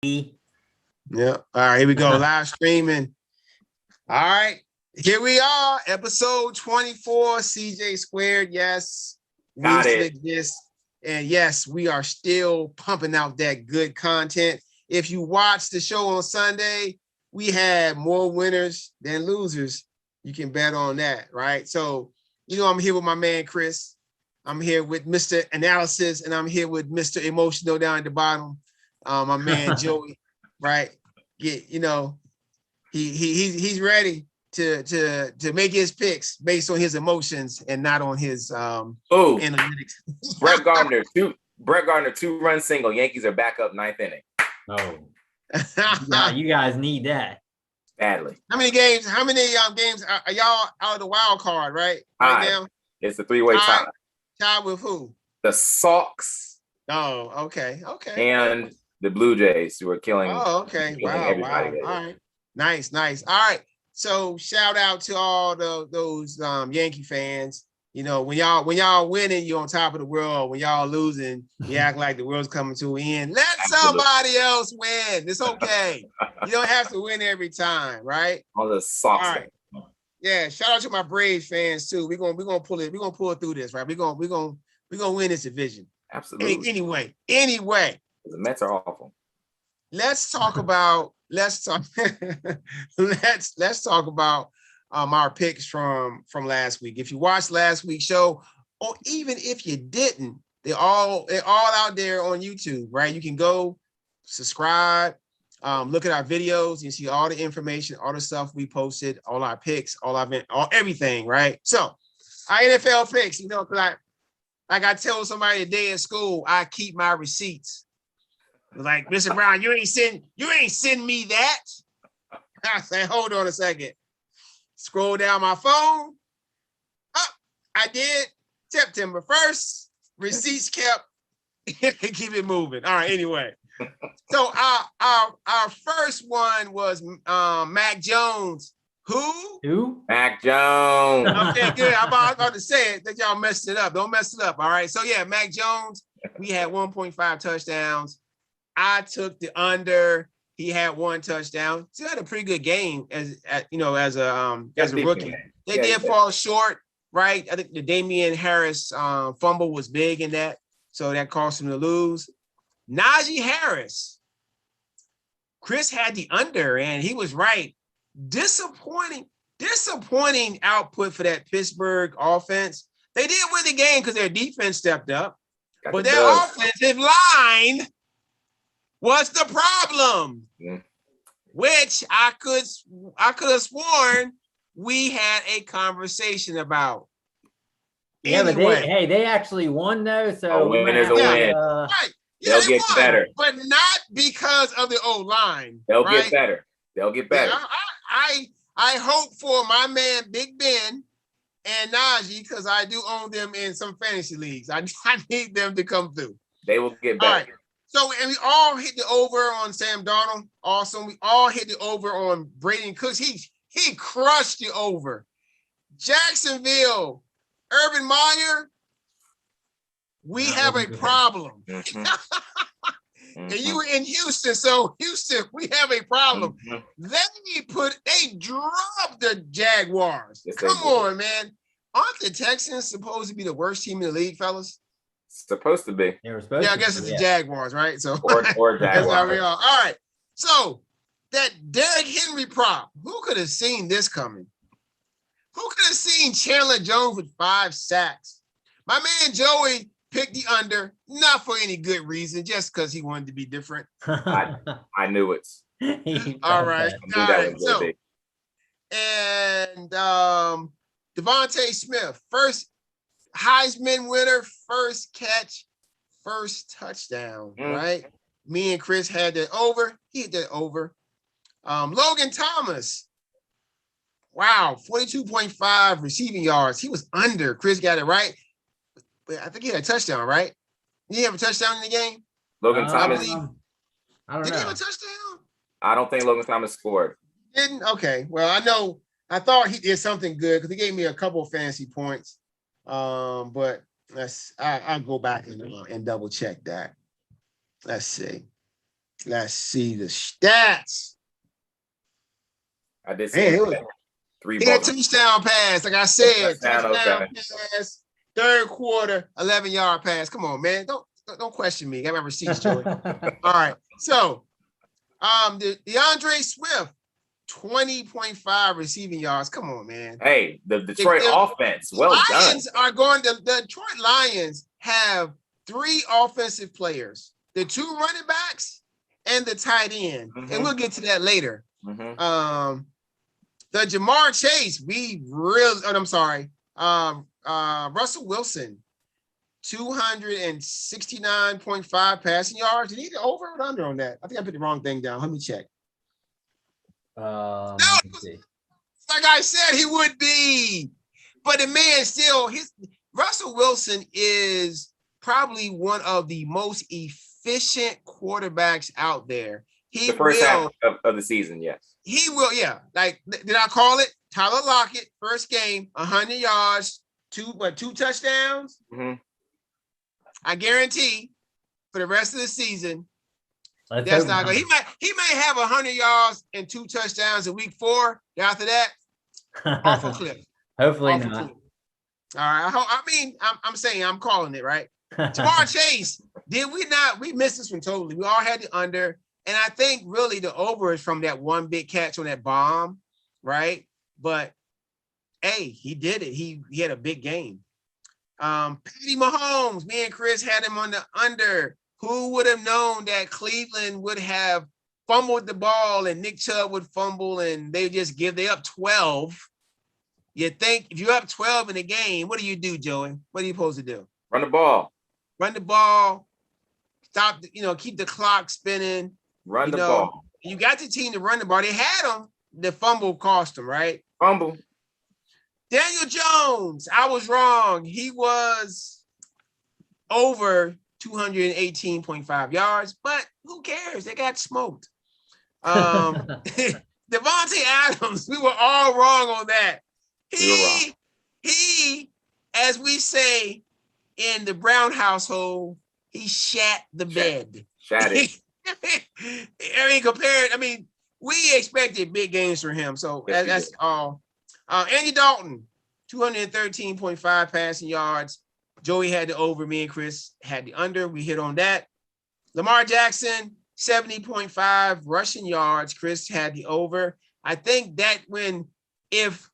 Yeah. All right, here we go. Live streaming. All right. Here we are. Episode 24, CJ Squared. Yes. Got we it. still exist. And yes, we are still pumping out that good content. If you watch the show on Sunday, we had more winners than losers. You can bet on that, right? So, I'm here with my man, Chris. I'm here with Mr. Analysis, and I'm here with Mr. Emotional down at the bottom. My man, Joey, right? He's ready to make his picks based on his emotions and not on his analytics. Brett Gardner, 2-run single. Yankees are back up 9th inning. Oh, yeah, you guys need that badly. How many games are y'all out of the wild card right now? It's a 3-way tie. Tie with who? The Sox. Oh, okay. And the Blue Jays, who are killing. Oh, okay. Wow. All right. Nice. All right. So shout out to all those Yankee fans. When y'all winning, you're on top of the world. When y'all losing, you act like the world's coming to an end. Let somebody else win. It's okay. You don't have to win every time, right? All the Sox. All right. Yeah, shout out to my Braves fans too. We're gonna pull it. We're gonna pull through this, right? We're gonna win this division. Absolutely. Anyway. The Mets are awful. Let's talk about our picks from last week. If you watched last week's show, or even if you didn't, they're all out there on YouTube, right? You can go subscribe, look at our videos. You see all the information, all the stuff we posted, all our picks, everything, right? So our NFL picks, like I tell somebody today in school, I keep my receipts. Like, Mr. Brown, you ain't send me that. I say, hold on a second. Scroll down my phone. Oh, I did. September 1st. Receipts kept. Keep it moving. All right, anyway. So our first one was Mac Jones. Who? Mac Jones. Okay, good. I'm about to say it that y'all messed it up. Don't mess it up. All right. So yeah, Mac Jones. We had 1.5 touchdowns. I took the under. He had 1 touchdown. Still had a pretty good game as a rookie. They did fall short, right? I think the Damien Harris fumble was big in that, so that caused him to lose. Najee Harris. Chris had the under, and he was right. Disappointing output for that Pittsburgh offense. They did win the game because their defense stepped up, but their offensive line was the problem, which I could have sworn we had a conversation about. Yeah, anyway. But they actually won though. So a win is a win. Right. Yeah, they'll get better, but not because of the O-line. They'll get better. Yeah, I hope for my man Big Ben and Najee, because I do own them in some fantasy leagues. I need them to come through. They will get better. All right. So, and we all hit the over on Sam Darnold. Awesome. We all hit the over on Brady Cooks. He crushed the over. Jacksonville, Urban Meyer, we have a problem. And you were in Houston, so Houston, we have a problem. They dropped the Jaguars. Yes, come on, man. Aren't the Texans supposed to be the worst team in the league, fellas? Supposed to be. They were supposed I guess it's the Jaguars, right? So or Jaguars. That's how we are. All right. So that Derrick Henry prop, who could have seen this coming? Who could have seen Chandler Jones with 5 sacks? My man Joey picked the under, not for any good reason, just because he wanted to be different. I knew it. All right. So, and Devontae Smith, first Heisman winner, first catch, first touchdown, right? Me and Chris had that over. He hit that over. Logan Thomas. Wow, 42.5 receiving yards. He was under. Chris got it right. But I think he had a touchdown, right? Did he have a touchdown in the game? Logan Thomas. I don't know. Did he have a touchdown? I don't think Logan Thomas scored. Didn't? Okay. Well, I thought he did something good because he gave me a couple of fantasy points. But I'll go back and double check that. Let's see. Let's see the stats. I did see 3 balls. He had a touchdown pass, like I said. Touchdown okay. pass, third quarter, 11-yard pass. Come on, man. Don't question me. Got my receipts, Joey. All right. So, the DeAndre Swift, 20.5 receiving yards. Come on, man. Hey, the Detroit offense. Well Lions done. the Detroit Lions have 3 offensive players, the 2 running backs and the tight end. Mm-hmm. And we'll get to that later. Mm-hmm. The Jamar Chase, Russell Wilson, 269.5 passing yards. Did he get over or under on that? I think I put the wrong thing down. Let me check. Let me see. Like I said, he would be. But the man still, Russell Wilson is probably one of the most efficient quarterbacks out there. The first half of the season, yes. He will, yeah. Like, did I call it? Tyler Lockett, first game, 100 yards, 2 touchdowns? Mm-hmm. I guarantee for the rest of the season, That's not good. He may have 100 yards and 2 touchdowns in week 4. After that, off a cliff. Hopefully off not. All right. I'm saying I'm calling it, right? Jamar Chase, we missed this one totally. We all had the under. And I think really the over is from that one big catch on that bomb, right? But hey, he did it. He had a big game. Patty Mahomes, me and Chris had him on the under. Who would have known that Cleveland would have fumbled the ball and Nick Chubb would fumble and they up 12. You think if you're up 12 in the game, what do you do, Joey? What are you supposed to do? Run the ball. Stop, keep the clock spinning. Run the ball. You got the team to run the ball. They had them. The fumble cost them, right? Fumble. Daniel Jones, I was wrong. He was over 218.5 yards, but who cares? They got smoked. Devontae Adams, we were all wrong on that. He, as we say in the Brown household, he shat the bed. Shat it. We expected big games from him. So that's all. Andy Dalton, 213.5 passing yards. Joey had the over. Me and Chris had the under. We hit on that. Lamar Jackson, 70.5 rushing yards. Chris had the over. I think that if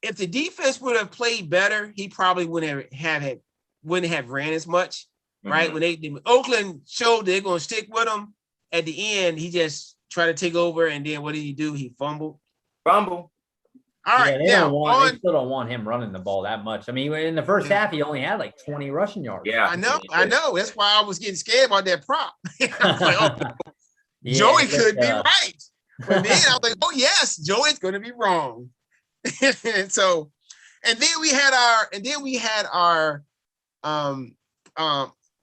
the defense would have played better, he probably wouldn't have ran as much. Right? Mm-hmm. When Oakland showed they're going to stick with him, at the end, he just tried to take over, and then what did he do? He fumbled. All right. They still don't want him running the ball that much. I mean, in the first half, he only had like 20 rushing yards. Yeah. I know. That's why I was getting scared about that prop. I was like, Joey could be right. But then I was like, oh, yes, Joey's going to be wrong. And then we had our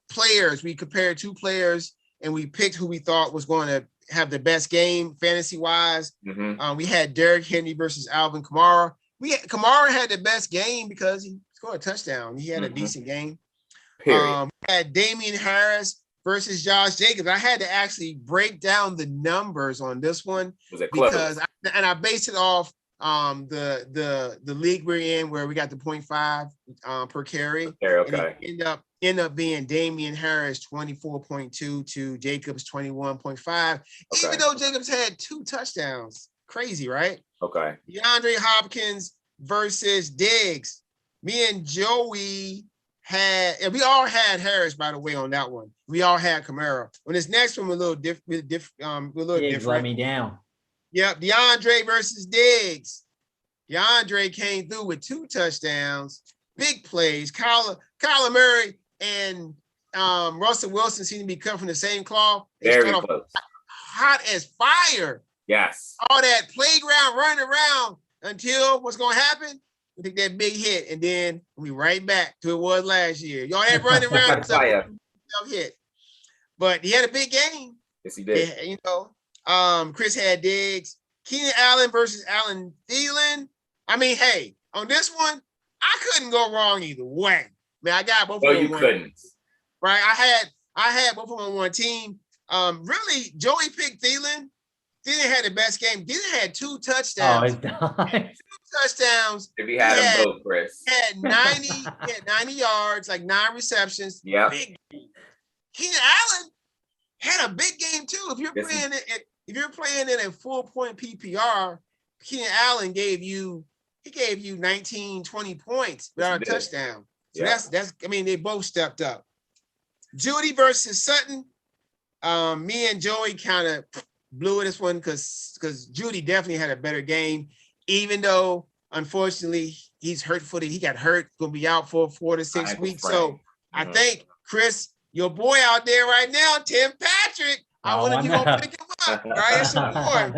players. We compared 2 players and we picked who we thought was going to have the best game fantasy wise. Mm-hmm. We had Derrick Henry versus Alvin Kamara. Kamara had the best game because he scored a touchdown. He had a decent game. We had Damien Harris versus Josh Jacobs. I had to actually break down the numbers on this one because I based it off the league we're in where we got the 0.5 per carry. Okay. And it end up being Damian Harris 24.2 to Jacobs 21.5. Even though Jacobs had 2 touchdowns. Crazy, right? Okay. DeAndre Hopkins versus Diggs. Me and Joey we all had Harris, by the way, on that one. We all had Kamara. On this next one, we're a little different. Diggs let me down. Yep, DeAndre versus Diggs. DeAndre came through with 2 touchdowns, big plays. Kyler Murray and Russell Wilson seem to be cut from the same cloth. They Very close. Hot as fire. Yes. All that playground running around until what's going to happen? We take that big hit, and then we right back to it was last year. Y'all that running around hit. But he had a big game. Yes, he did. Yeah, Chris had Diggs. Keenan Allen versus Allen Thielen. I mean, hey, on this one, I couldn't go wrong either way. Man, I got both of them. No, you couldn't. Right? I had both of them on one team. Really, Joey picked Thielen. Thielen had the best game. Thielen had 2 Oh, touchdowns. it's done. 2 touchdowns. If he had them both, Chris. He had 90 yards, like 9 receptions. Yeah. Keenan Allen had a big game too. If you're playing in a full point PPR, Keenan Allen gave you 19, 20 points without a touchdown. So that's I mean, they both stepped up. Judy versus Sutton. Me and Joey kind of blew this one because Judy definitely had a better game, even though unfortunately he's hurt-footed. He got hurt, gonna be out for 4 to 6 weeks. So I think Chris, your boy out there right now, Tim Patrick, I wonder if you're gonna pick him up, right? It's your boy.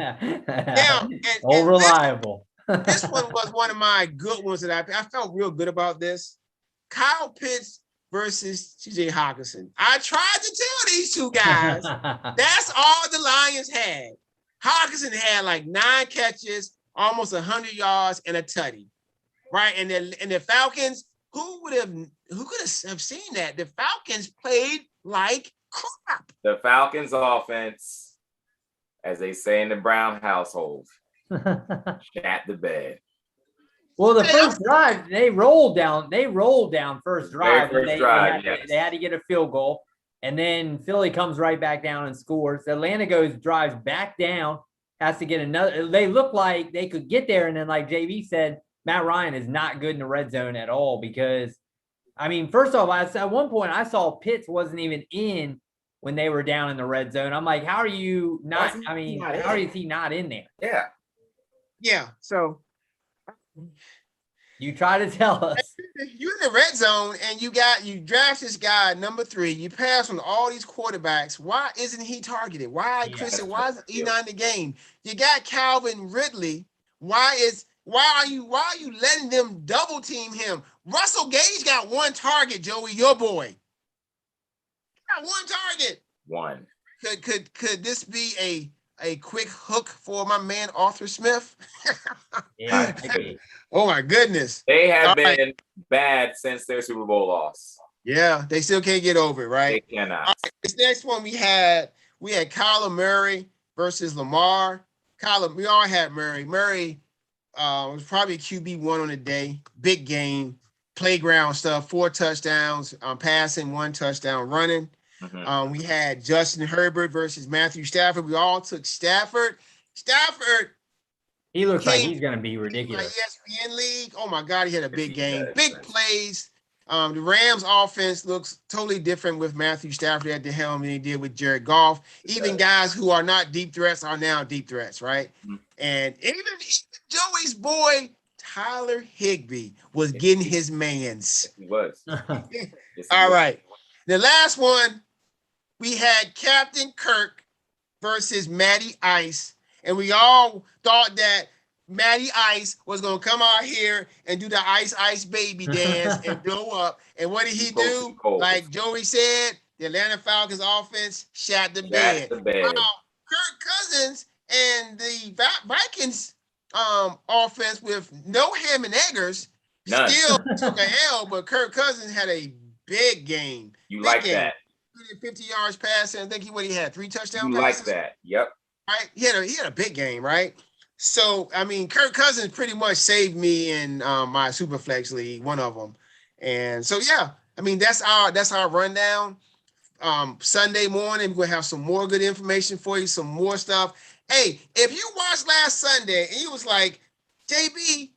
Now, and reliable. This one was one of my good ones that I felt real good about this. Kyle Pitts versus Cj Hockerson. I tried to tell these two guys that's all the Lions had. Hockerson had like 9 catches, almost 100 yards, and a tutty, right? And the Falcons, who could have seen that? The Falcons played like crap. The Falcons offense, as they say in the Brown household, shat the bed. Well, the first drive, they rolled down first drive. They had to get a field goal. And then Philly comes right back down and scores. Atlanta drives back down, has to get another. They look like they could get there. And then, like JB said, Matt Ryan is not good in the red zone at all because, I mean, first off, at one point I saw Pitts wasn't even in when they were down in the red zone. I'm like, how are you not? I mean, how is he not in there? Yeah. Yeah. So you try to tell us. You're in the red zone and you draft this guy number 3. You pass on all these quarterbacks. Why isn't he targeted? Why, Chris? Why is he not in the game? You got Calvin Ridley. Why are you letting them double team him? Russell Gage got 1 target, Joey, your boy. Got 1 target. 1. Could this be a quick hook for my man Arthur Smith? Yeah. Oh my goodness. They have been bad since their Super Bowl loss. Yeah, they still can't get over it, right? They cannot. All right, this next one we had Kyler Murray versus Lamar. We all had Murray. Murray was probably QB1 on the day. Big game, playground stuff, 4 touchdowns, passing, 1 touchdown running. Mm-hmm. We had Justin Herbert versus Matthew Stafford. We all took Stafford. He looks like he's going to be ridiculous. ESPN League. Oh my God, he had a big game. Big plays. The Rams offense looks totally different with Matthew Stafford at the helm than he did with Jared Goff. Even guys who are not deep threats are now deep threats, right? Mm-hmm. And even Joey's boy, Tyler Higbee, was getting his mans. He was. All right. The last one, we had Captain Kirk versus Matty Ice. And we all thought that Matty Ice was going to come out here and do the Ice Baby dance and blow up. And what did he do? Like Joey said, the Atlanta Falcons offense shat the bed. Kirk Cousins and the Vikings offense with no ham and eggers still took a L, but Kirk Cousins had a big game. You like that. 50 yards passing. I think he had 3 touchdowns. You like that. Yep. Right. He had a big game, right? So, I mean, Kirk Cousins pretty much saved me in my Superflex league, one of them. And so, yeah, I mean, that's our rundown. Sunday morning, we're going to have some more good information for you, some more stuff. Hey, if you watched last Sunday and you was like, JB,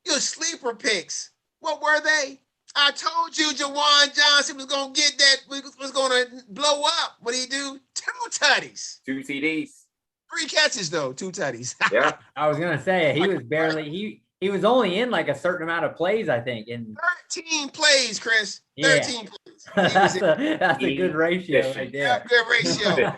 your sleeper picks, what were they? I told you Jawan Johnson was going to get that, was going to blow up. What did he do? 2 tutties. 2 TDs. 3 catches, though. 2 tutties. Yeah. I was going to say, he was barely, he was only in like a certain amount of plays, I think. In 13 plays, Chris. 13 plays. That's a good ratio right there. Yeah, good ratio.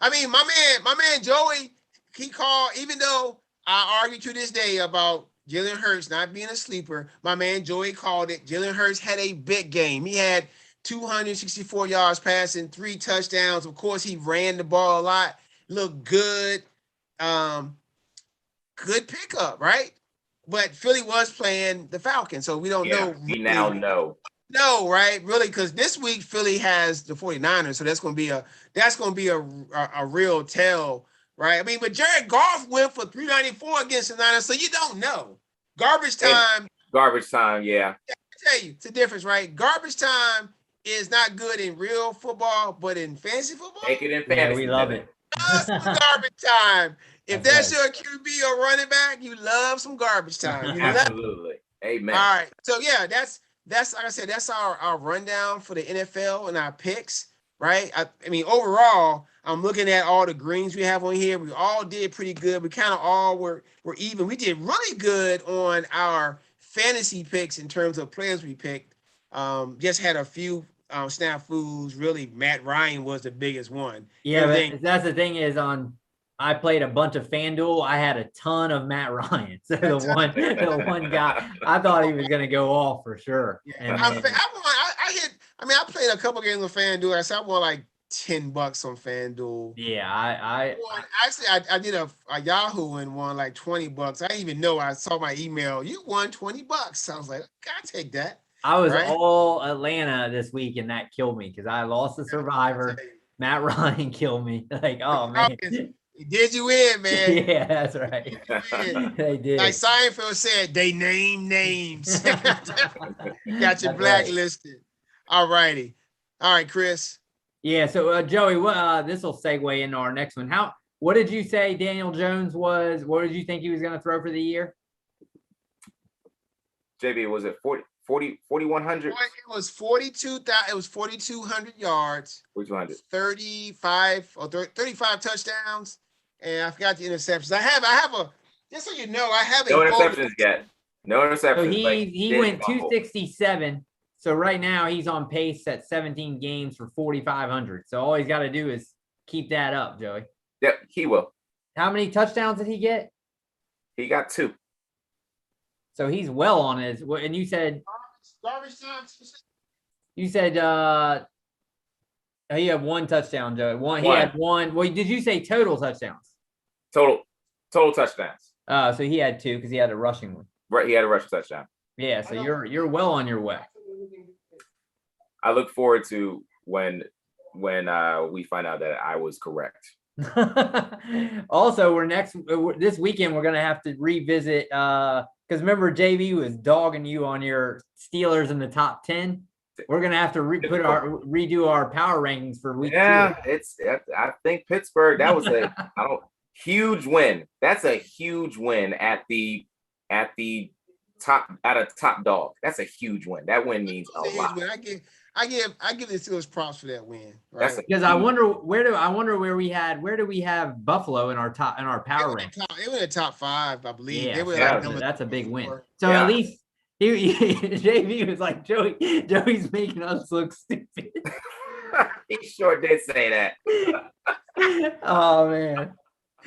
I mean, my man Joey, he called, even though I argue to this day about Jalen Hurts not being a sleeper, my man Joey called it. Jalen Hurts had a big game. He had 264 yards passing, 3 touchdowns. Of course, he ran the ball a lot. Looked good. Good pickup, right? But Philly was playing the Falcons, so we don't know. We now know. No, right? Really, because this week Philly has the 49ers, so that's gonna be a real tell, right? I mean, but Jared Goff went for 394 against the Niners, so you don't know. Garbage time. Garbage time, yeah. I tell you, it's a difference, right? Garbage time is not good in real football, but in fantasy football, Take it in fantasy. Yeah, we love it. love some garbage time. If that's right. your QB or running back, you love some garbage time. You Absolutely. Amen. All right. So yeah, that's like I said, that's our rundown for the NFL and our picks, right? I mean, overall, I'm looking at all the greens we have on here. We all did pretty good. We kind of all were even. We did really good on our fantasy picks in terms of players we picked. Just had a few snafus. Really, Matt Ryan was the biggest one. Yeah, but that's the thing is I played a bunch of FanDuel. I had a ton of Matt Ryan. So the one guy, I thought he was going to go off for sure. Yeah. And I played a couple games with FanDuel. I said I won like $10 on FanDuel. Yeah, I did a Yahoo and won like $20. I didn't even know. I saw my email. You won $20. I was like, I'll take that. I was all Atlanta this week, and that killed me because I lost the Survivor. Matt Ryan killed me. Like, oh man. Did you win, man? Yeah, that's right. They did. Like Seinfeld said, they name names. Got you blacklisted. All righty. All right, Chris. Yeah, so Joey, this will segue into our next one. What did you say Daniel Jones was? What did you think he was going to throw for the year? JB, was it 4,100? It was 42,000. It was 4,200 yards. 4,200. 35 touchdowns. And I forgot the interceptions. I have a, just so you know, I have no interceptions yet. No interceptions. So he went 267. So right now he's on pace at 17 games for 4,500. So all he's got to do is keep that up, Joey. Yep, he will. How many touchdowns did he get? He got 2. So he's well on his. And you said garbage time. You said he had 1 touchdown, Joey. He had 1. Well, did you say total touchdowns? Total touchdowns. So he had 2 because he had a rushing one. Right, he had a rushing touchdown. Yeah, so you're well on your way. I look forward to when we find out that I was correct. Also, this weekend we're gonna have to revisit because remember JV was dogging you on your Steelers in the top 10. We're gonna have to redo our power rankings for week 2. Yeah, I think Pittsburgh. That was a huge win. That's a huge win at the top dog. That's a huge win. That win means a lot. I give the Steelers props for that win. Right? Because I wonder where do we have Buffalo in our power ranking? They were in the top 5, I believe. Yeah, that's a big win. So at least JV was like, Joey's making us look stupid. He sure did say that. Oh man.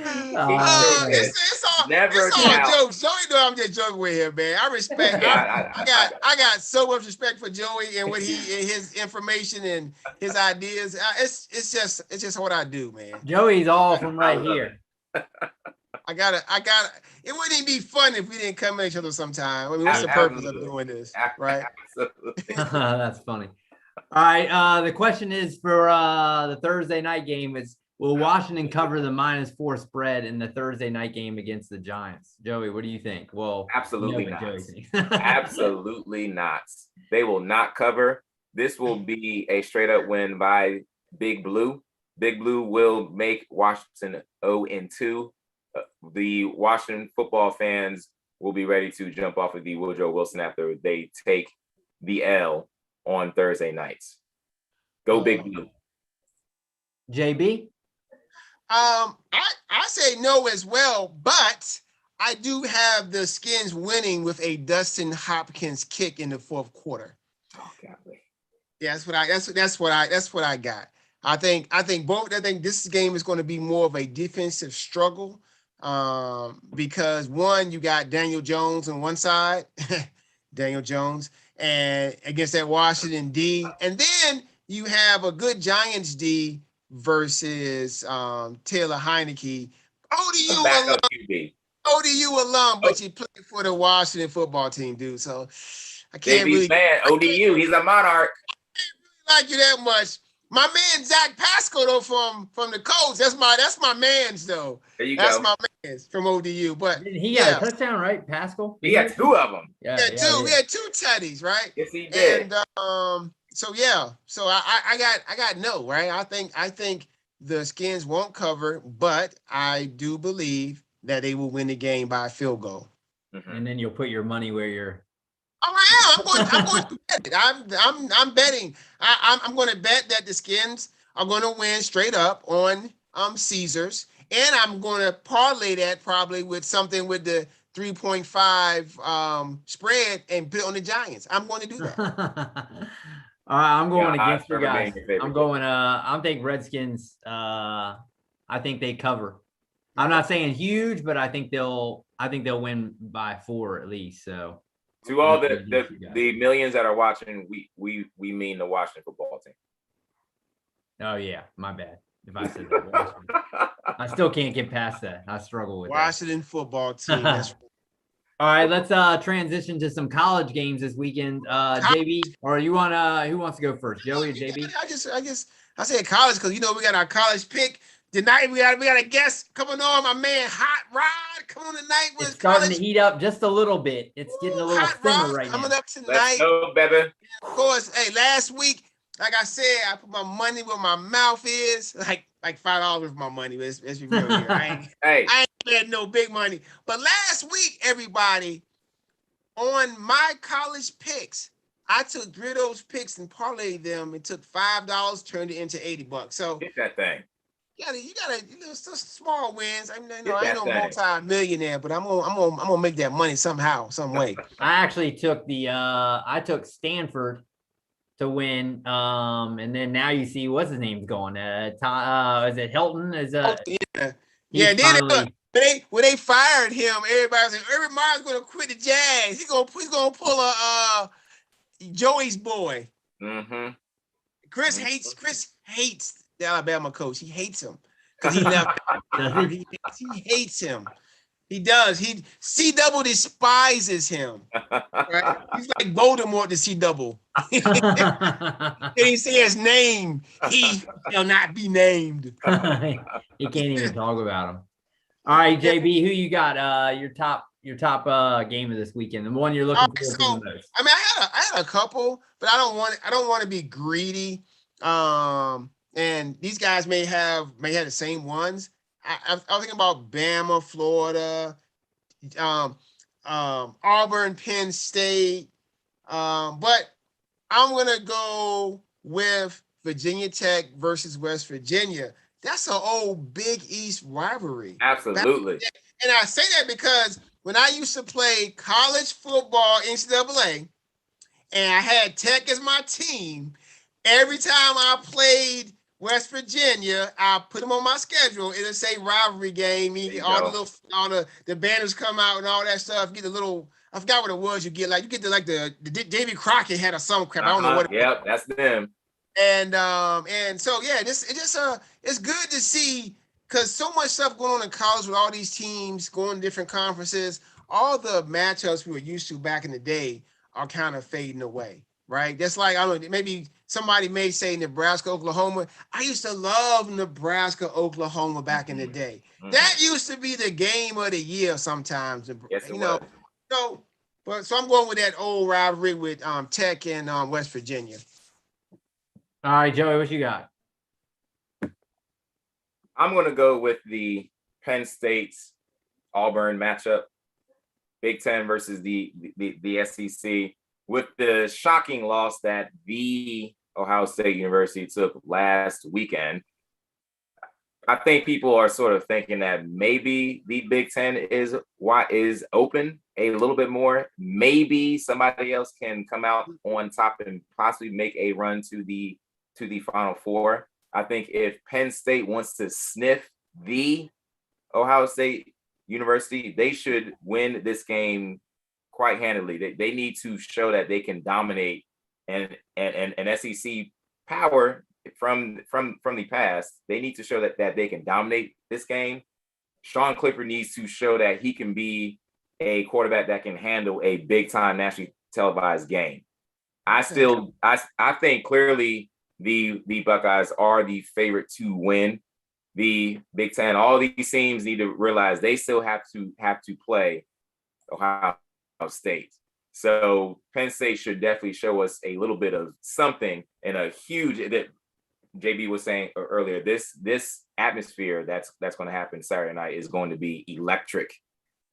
It's all jokes. Joey know I'm just joking with him, man. I respect. I got so much respect for Joey and what his information and his ideas. It's just what I do, man. Joey's all from right here. I gotta. It wouldn't even be fun if we didn't come at each other sometime. I mean, what's the purpose of doing this, right? That's funny. All right. The question is for the Thursday night game is, will Washington cover the -4 spread in the Thursday night game against the Giants? Joey, what do you think? Well, absolutely not. Absolutely not. They will not cover. This will be a straight up win by Big Blue. Big Blue will make Washington 0-2. The Washington football fans will be ready to jump off of the Woodrow Wilson after they take the L on Thursday nights. Go Big Blue. JB? I say no as well, but I do have the Skins winning with a Dustin Hopkins kick in the 4th quarter. Oh, God. Yeah, that's what I got. I think this game is going to be more of a defensive struggle because one, you got Daniel Jones on one side, Daniel Jones, and against that Washington D, and then you have a good Giants D versus Taylor Heineke, ODU alum, but you played for the Washington football team, dude. So I can't really ODU. He's a Monarch. Like you that much. My man Zach Pascal though from the Colts. That's my man's though. There you That's go. my man's from ODU. But he got a touchdown, right, Pascal? He had 2 of them. Yeah, two. We had 2 tutties, right? Yes, he did. And so I got no, right? I think the Skins won't cover, but I do believe that they will win the game by a field goal. Mm-hmm. And then you'll put your money where you're. Oh, I am. I'm going to bet it. I'm betting. I'm going to bet that the Skins are going to win straight up on Caesars, and I'm going to parlay that probably with something with the 3.5 spread and put it on the Giants. I'm going to do that. All right, I'm going against you guys. I'm going. I'm thinking Redskins. I think they cover. I'm not saying huge, but I think they'll win by 4 at least. So. To all the millions that are watching, we mean the Washington football team. Oh yeah, my bad. If I said that, I still can't get past that. I struggle with Washington football team. That's all right, let's transition to some college games this weekend. JB, or you want who wants to go first? Joey or JB? I said college because we got our college pick. Tonight we got a guest coming on, my man Hot Rod coming on tonight. It's starting to heat up just a little bit. It's getting a little simmer right now. Coming up tonight. Let's go, baby. Of course, hey, last week, like I said, I put my money where my mouth is, like $5 with my money. Let's be real here. I ain't had no big money. But last week, everybody, on my college picks, I took 3 of those picks and parlayed them. It took $5, turned it into $80. So get that thing. You gotta small wins. I ain't no multi-millionaire, but I'm gonna make that money somehow, some way. I actually took I took Stanford to win. And then now you see what's his name's going. Is it Hilton? When they fired him, everybody was like, Urban Meyer's gonna quit the Jags. He's gonna pull a Joey's boy. Mm-hmm. Chris hates the Alabama coach. He hates him because he left. He hates him. He does. C Double despises him. Right? He's like Voldemort to C Double. He didn't say his name. He shall not be named. He can't even talk about him. All right, JB, who you got? Your top game of this weekend, the one you're looking forward to the most. I mean, I had a couple, but I don't want to be greedy. And these guys may have the same ones. I was thinking about Bama, Florida, Auburn, Penn State. But I'm gonna go with Virginia Tech versus West Virginia. That's an old Big East rivalry. Absolutely. And I say that because when I used to play college football NCAA, and I had Tech as my team, every time I played West Virginia, I put them on my schedule. It'll say rivalry game. The banners come out and all that stuff. Get the little, I forgot what it was. You get the Davy Crockett had some crap. I don't know what. Yep, that's them. And so yeah, it's good to see because so much stuff going on in college with all these teams going to different conferences. All the matchups we were used to back in the day are kind of fading away, right? That's like, I don't know, maybe somebody may say Nebraska, Oklahoma. I used to love Nebraska, Oklahoma back in the day. Mm-hmm. That used to be the game of the year sometimes. Yes, it was. So I'm going with that old rivalry with Tech and West Virginia. All right, Joey, what you got? I'm going to go with the Penn State's Auburn matchup, Big Ten versus the SEC, with the shocking loss that the Ohio State University took last weekend. I think people are sort of thinking that maybe the Big Ten is open a little bit more. Maybe somebody else can come out on top and possibly make a run to the Final Four. I think if Penn State wants to sniff the Ohio State University, they should win this game quite handily. They need to show that they can dominate and SEC power from the past. They need to show that they can dominate this game. Sean Clifford needs to show that he can be a quarterback that can handle a big time nationally televised game. I think clearly the Buckeyes are the favorite to win the Big Ten. All these teams need to realize they still have to play Ohio State. So Penn State should definitely show us a little bit of something in a huge that JB was saying earlier. This atmosphere that's going to happen Saturday night is going to be electric.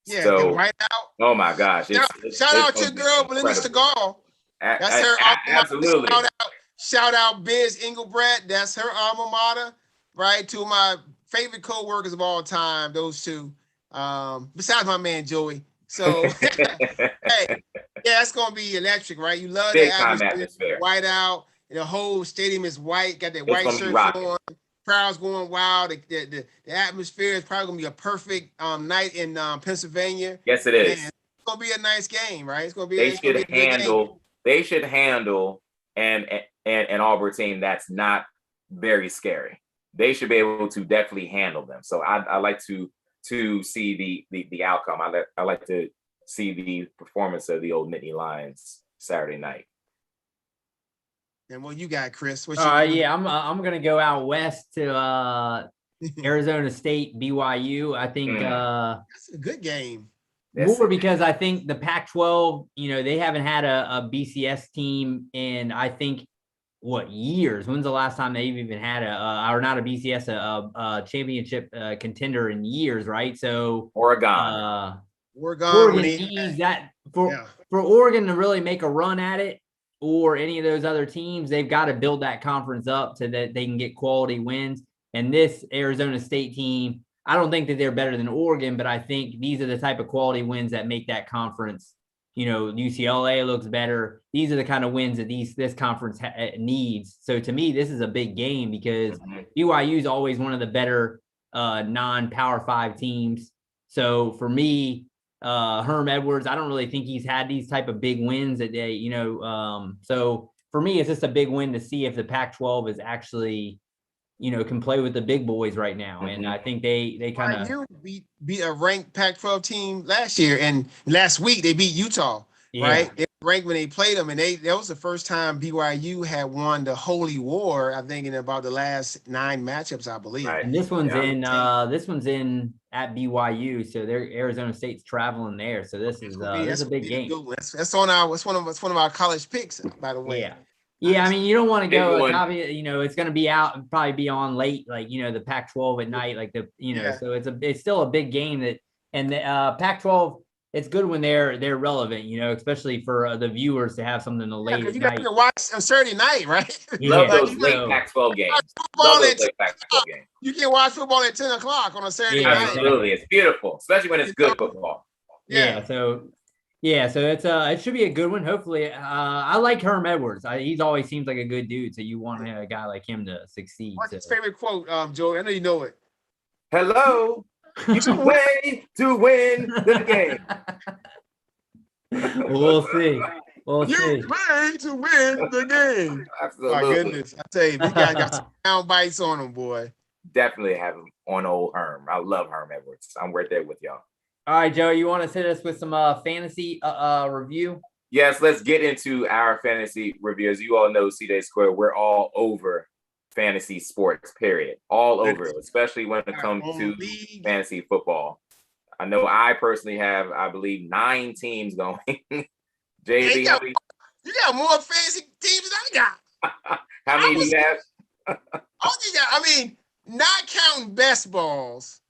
Yeah, so, right out. Oh my gosh! Shout out to girl Belinda Segal. That's her absolutely. Shout out Biz Engelbrecht. That's her alma mater. Right, two of my favorite co-workers of all time. Those two. Besides my man Joey. So hey, yeah, it's gonna be electric, right? You love big the atmosphere. White out. The whole stadium is white. Got that white shirt on. Crowd's going wild. The atmosphere is probably gonna be a perfect night in Pennsylvania. Yes, it is. And it's gonna be a nice game, right? It's gonna be. They should handle an Auburn team that's not very scary. They should be able to definitely handle them. So I like to see the outcome. I like to see the performance of the old Nittany Lions Saturday night. And what you got, Chris? Yeah, I'm gonna go out west to Arizona State, BYU. I think that's a good game. More because I think the Pac-12, they haven't had a BCS team in I think years. When's the last time they've even had or not a BCS, a championship contender in years, right? So Oregon needs that for Oregon to really make a run at it, or any of those other teams. They've got to build that conference up so that they can get quality wins. And this Arizona State team, I don't think that they're better than Oregon, but I think these are the type of quality wins that make that conference. UCLA looks better. These are the kind of wins that this conference needs. So to me, this is a big game because BYU is always one of the better non-Power 5 teams. So for me, Herm Edwards, I don't really think he's had these type of big wins that they, so for me, it's just a big win to see if the Pac-12 is actually, can play with the big boys right now. And I think they kind of beat a ranked Pac-12 team last year, and last week they beat Utah, right? They were ranked when they played them, and that was the first time BYU had won the Holy War, I think, in about the last 9 matchups, I believe. Right. And this one's in at BYU, so Arizona State's traveling there. So this is a big game. That's one of our college picks, by the way. Yeah, I mean, you don't want to go, it's going to be out, probably be on late, the Pac-12 at night, so it's still a big game and the Pac-12, it's good when they're relevant, especially for the viewers to have something to late at night. You can watch on Saturday night, right? Love those late Pac-12 games. You can watch football at 10 o'clock on a Saturday night. Absolutely. It's beautiful, especially when it's good football. So it's it should be a good one. Hopefully, I like Herm Edwards. He's always seems like a good dude. So you want a guy like him to succeed. What's his favorite quote, Joey? I know you know it. Hello, you way to win the game. We'll see. You play to win the game. Absolutely. My goodness, I tell you, this guy got some sound bites on him, boy. Definitely have him on old Herm. I love Herm Edwards. I'm right there with y'all. All right, Joe, you want to hit us with some fantasy review? Yes, let's get into our fantasy review. As you all know, Cj Square, we're all over fantasy sports, period. All over, especially when it comes to fantasy football. I know I personally have, I believe, 9 teams going. JB, you got more fantasy teams than I got. How many do you have? I mean, not counting best balls.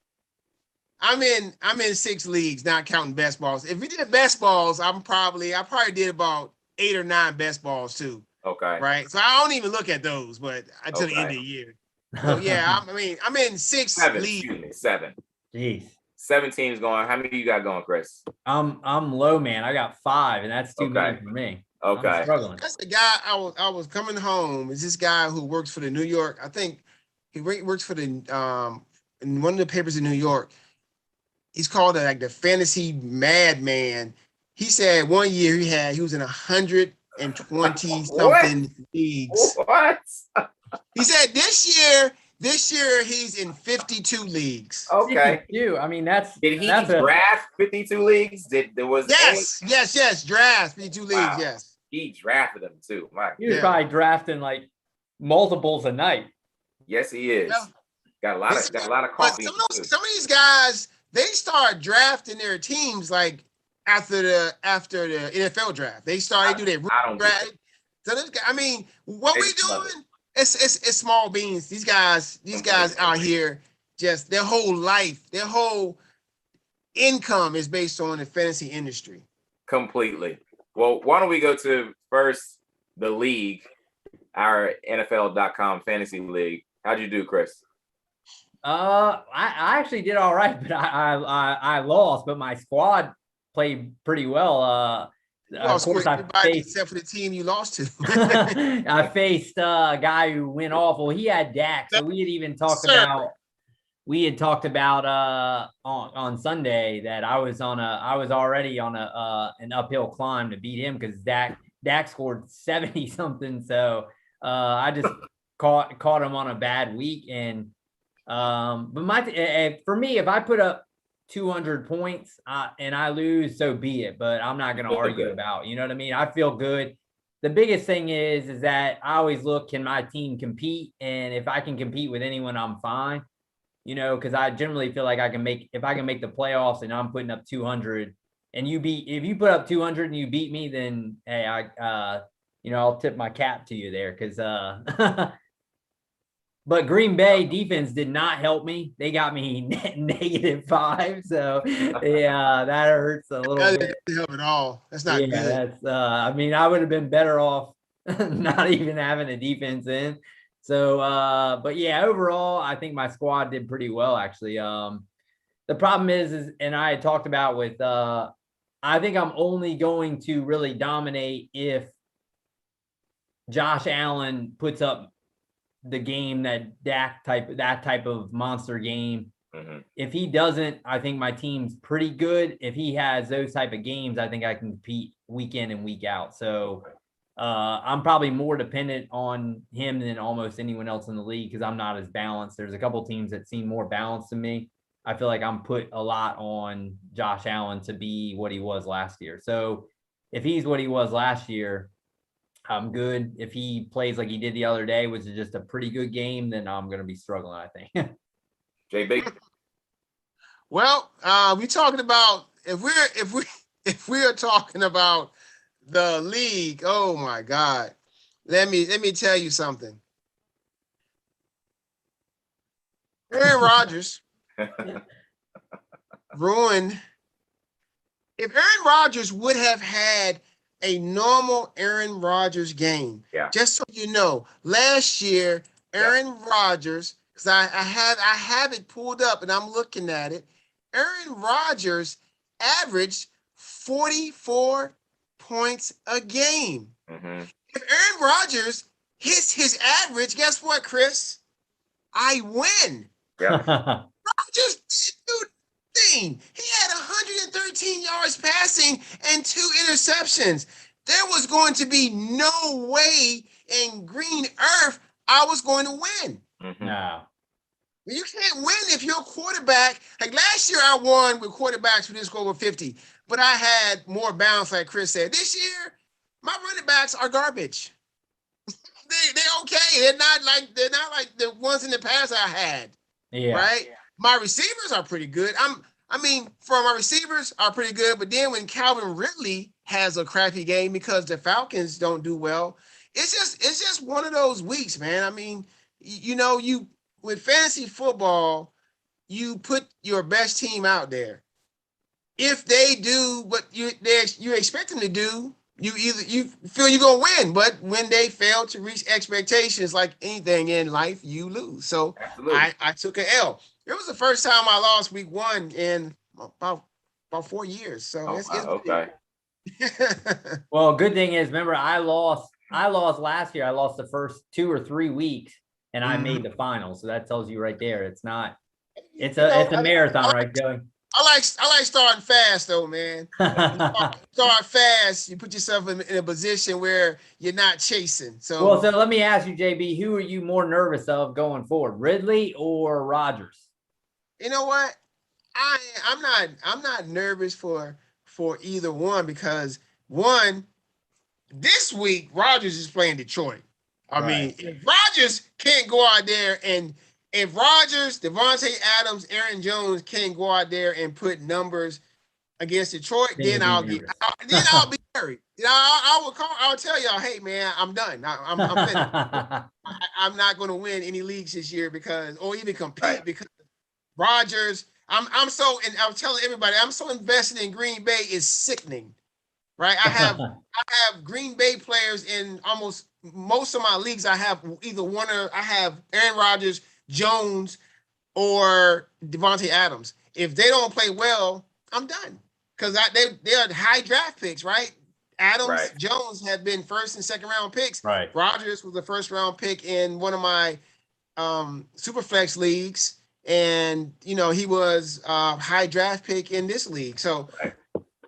I'm in 6 leagues, not counting best balls. If we did best balls, I probably did about 8 or 9 best balls too. Okay. Right. So I don't even look at those, but until the end of the year. So yeah, I'm in 6 leagues. Excuse me, 7. Jeez. 7 teams going. How many you got going, Chris? I'm low, man. I got 5, and that's too many for me. Okay. I'm struggling. That's the guy I was coming home. Is this guy who works for the New York? I think he works for the in one of the papers in New York. He's called the fantasy madman. He said one year he was in 120 something leagues. What? He said this year This year he's in 52 leagues. Okay. 52. I mean, did he draft 52 leagues? Yes. Draft 52 leagues. Wow. Yes. He drafted them too. He was probably drafting like multiples a night. Yes, he is. Yeah. Got a lot of coffee. Some of these guys, they start drafting their teams like after the NFL draft. They do their draft. So this guy, I mean, what we doing? It's small beans. These guys out here, just their whole life, their whole income is based on the fantasy industry. Completely. Well, why don't we go to first the league, our NFL.com fantasy league. How'd you do, Chris? I actually did all right, but I lost, but my squad played pretty well. Of course, except for the team you lost to. I faced a guy who went off. Well, he had Dak, so we had even talked about on Sunday that I was already on an uphill climb to beat him because Dak scored 70 something. So I just caught him on a bad week, and but for me, if I put up 200 points and I lose, so be it. But I'm not going to argue about, you know what I mean? I feel good. The biggest thing is that I always look, can my team compete? And if I can compete with anyone, I'm fine. You know, because I generally feel like if I can make the playoffs and I'm putting up 200 and if you put up 200 and you beat me, then hey, I'll tip my cap to you there because but Green Bay defense did not help me. They got me -5. So yeah, that hurts a little bit. That didn't help at all. That's not good. That's I mean, I would have been better off not even having a defense in. So but yeah, overall, I think my squad did pretty well actually. The problem is and I had talked about with I think I'm only going to really dominate if Josh Allen puts up the game that type of monster game. Mm-hmm. If he doesn't, I think my team's pretty good. If he has those type of games, I think I can compete week in and week out. So I'm probably more dependent on him than almost anyone else in the league because I'm not as balanced. There's a couple teams that seem more balanced than me. I feel like I'm put a lot on Josh Allen to be what he was last year. So if he's what he was last year, I'm good. If he plays like he did the other day, which is just a pretty good game, then I'm going to be struggling, I think. JB. Well, we talking about if we are talking about the league, oh my God. Let me tell you something. Aaron Rodgers ruined. If Aaron Rodgers would have had a normal Aaron Rodgers game, just so you know, last year Aaron Rodgers, because I have it pulled up and I'm looking at it. Aaron Rodgers averaged 44 points a game. Mm-hmm. If Aaron Rodgers hits his average, guess what, Chris? I win. Yeah. Rodgers didn't thing. He had 113 yards passing and 2 interceptions. There was going to be no way in green earth I was going to win. Mm-hmm. No. You can't win if you're a quarterback. Like last year, I won with quarterbacks who didn't score over 50, but I had more balance, like Chris said. This year, my running backs are garbage. They're okay. They're not like the ones in the past I had. Yeah. Right. Yeah. My receivers are pretty good. For my receivers are pretty good, but then when Calvin Ridley has a crappy game because the Falcons don't do well, it's just one of those weeks, man. I mean, you with fantasy football, you put your best team out there. If they do what you expect them to do, you feel you're gonna win. But when they fail to reach expectations, like anything in life, you lose. So I took an L. It was the first time I lost week 1 in about 4 years. So it's okay. Well, good thing is, remember, I lost last year. I lost the first 2 or 3 weeks, and I made the final. So that tells you right there, it's a marathon, right, Joey? I like starting fast though, man. Start fast. You put yourself in a position where you're not chasing. So let me ask you, JB, who are you more nervous of going forward, Ridley or Rodgers? You know what? I'm not nervous for either one because this week Rodgers is playing Detroit. I mean, if Rodgers can't go out there and if Rodgers, Devontae Adams, Aaron Jones can't go out there and put numbers against Detroit, then I'll be worried. You know, I'll tell y'all, hey man, I'm done. I'm finished. I'm not going to win any leagues this year or even compete because Rodgers. I'm telling everybody, I'm so invested in Green Bay is sickening. Right? I have Green Bay players in almost most of my leagues. I have either I have Aaron Rodgers, Jones, or Devontae Adams. If they don't play well, I'm done. Because they're high draft picks, right? Adams, Jones have been first and second round picks. Right. Rodgers was the first round pick in one of my Superflex leagues. And, he was a high draft pick in this league. So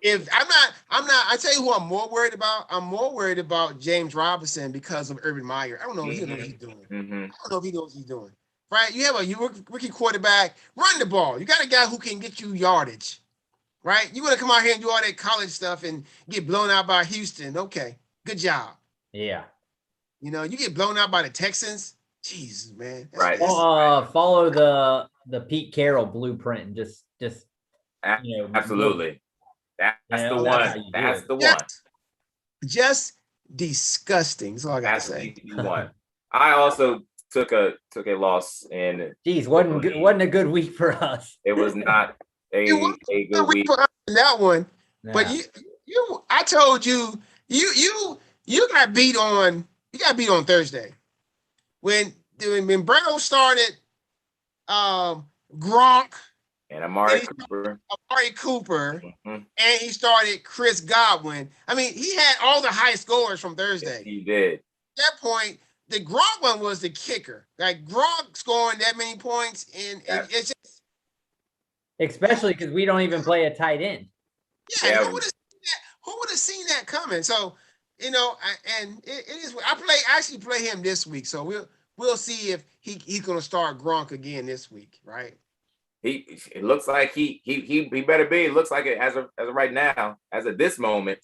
if I tell you who I'm more worried about. I'm more worried about James Robinson because of Urban Meyer. I don't know if he knows what he's doing. I don't know if he knows what he's doing. Right? You have a rookie quarterback, run the ball. You got a guy who can get you yardage. Right? You want to come out here and do all that college stuff and get blown out by Houston. Okay. Good job. Yeah. You get blown out by the Texans. Jesus, man. Follow the Pete Carroll blueprint and just absolutely. That's the one. That's the one. Just disgusting. That's all I gotta say. One. I also took a loss in. Geez, wasn't a good week for us. It was not a good week for us in that one. Yeah. But I told you got beat on Thursday when Breno started Gronk. And Amari Cooper, and he started Chris Godwin. I mean, he had all the high scores from Thursday. Yes, he did. At that point, the Gronk one was the kicker. Like Gronk scoring that many points, and it's just especially because we don't even play a tight end. Yeah, who would have seen that coming? So it is. I actually play him this week, so we'll see if he's going to start Gronk again this week, right? It looks like he better be. It looks like it as of right now, as of this moment.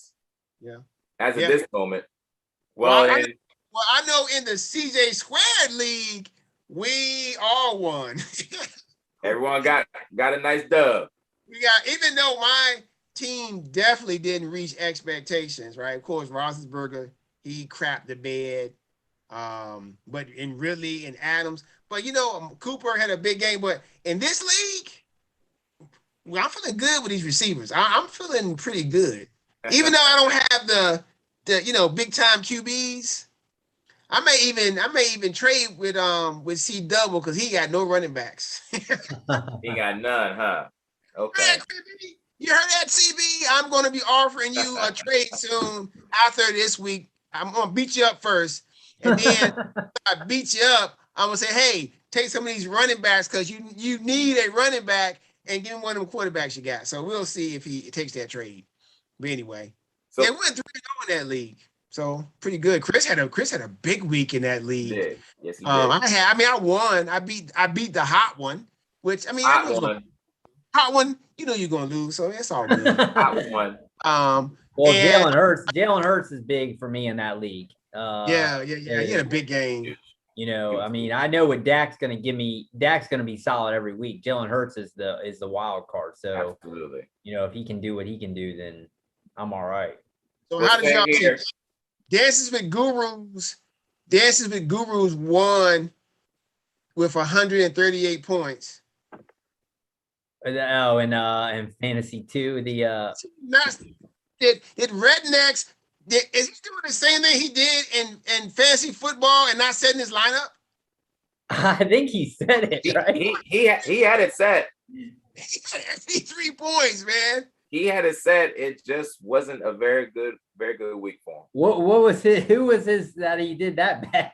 Yeah. As of this moment. Well, I know in the CJ Squared League, we all won. Everyone got a nice dub. Even though my team definitely didn't reach expectations, right? Of course, Roethlisberger, he crapped the bed. But in Ridley and Adams, but Cooper had a big game. But in this league, I'm feeling good with these receivers. I'm feeling pretty good, even though I don't have the big time QBs. I may even trade with C Double because he got no running backs. He got none, huh? Okay. Man, you heard that, CB? I'm going to be offering you a trade soon after this week. I'm going to beat you up first. And then I beat you up, I'm going to say, hey, take some of these running backs because you need a running back and give him one of them quarterbacks you got. So we'll see if he takes that trade. But anyway, we went 3-0 in that league. So pretty good. Chris had a big week in that league. He did. Yes, he did. I won. I beat the hot one, which hot one, you're gonna lose, so it's all good. Hot one. Jalen Hurts is big for me in that league. He had a big game. I know what Dak's going to give me. Dak's going to be solid every week. Jalen Hurts is the wild card. So absolutely, if he can do what he can do, then I'm all right. So how did y'all see Dances with Gurus won with 138 points. Oh, and fantasy too. Did Rednecks? Is he doing the same thing he did in fantasy football and not setting his lineup? I think he said it, right? He had it set. He got 3 points, man. He had it set. It just wasn't a very good week for him. What was it? Who was his that he did that bad?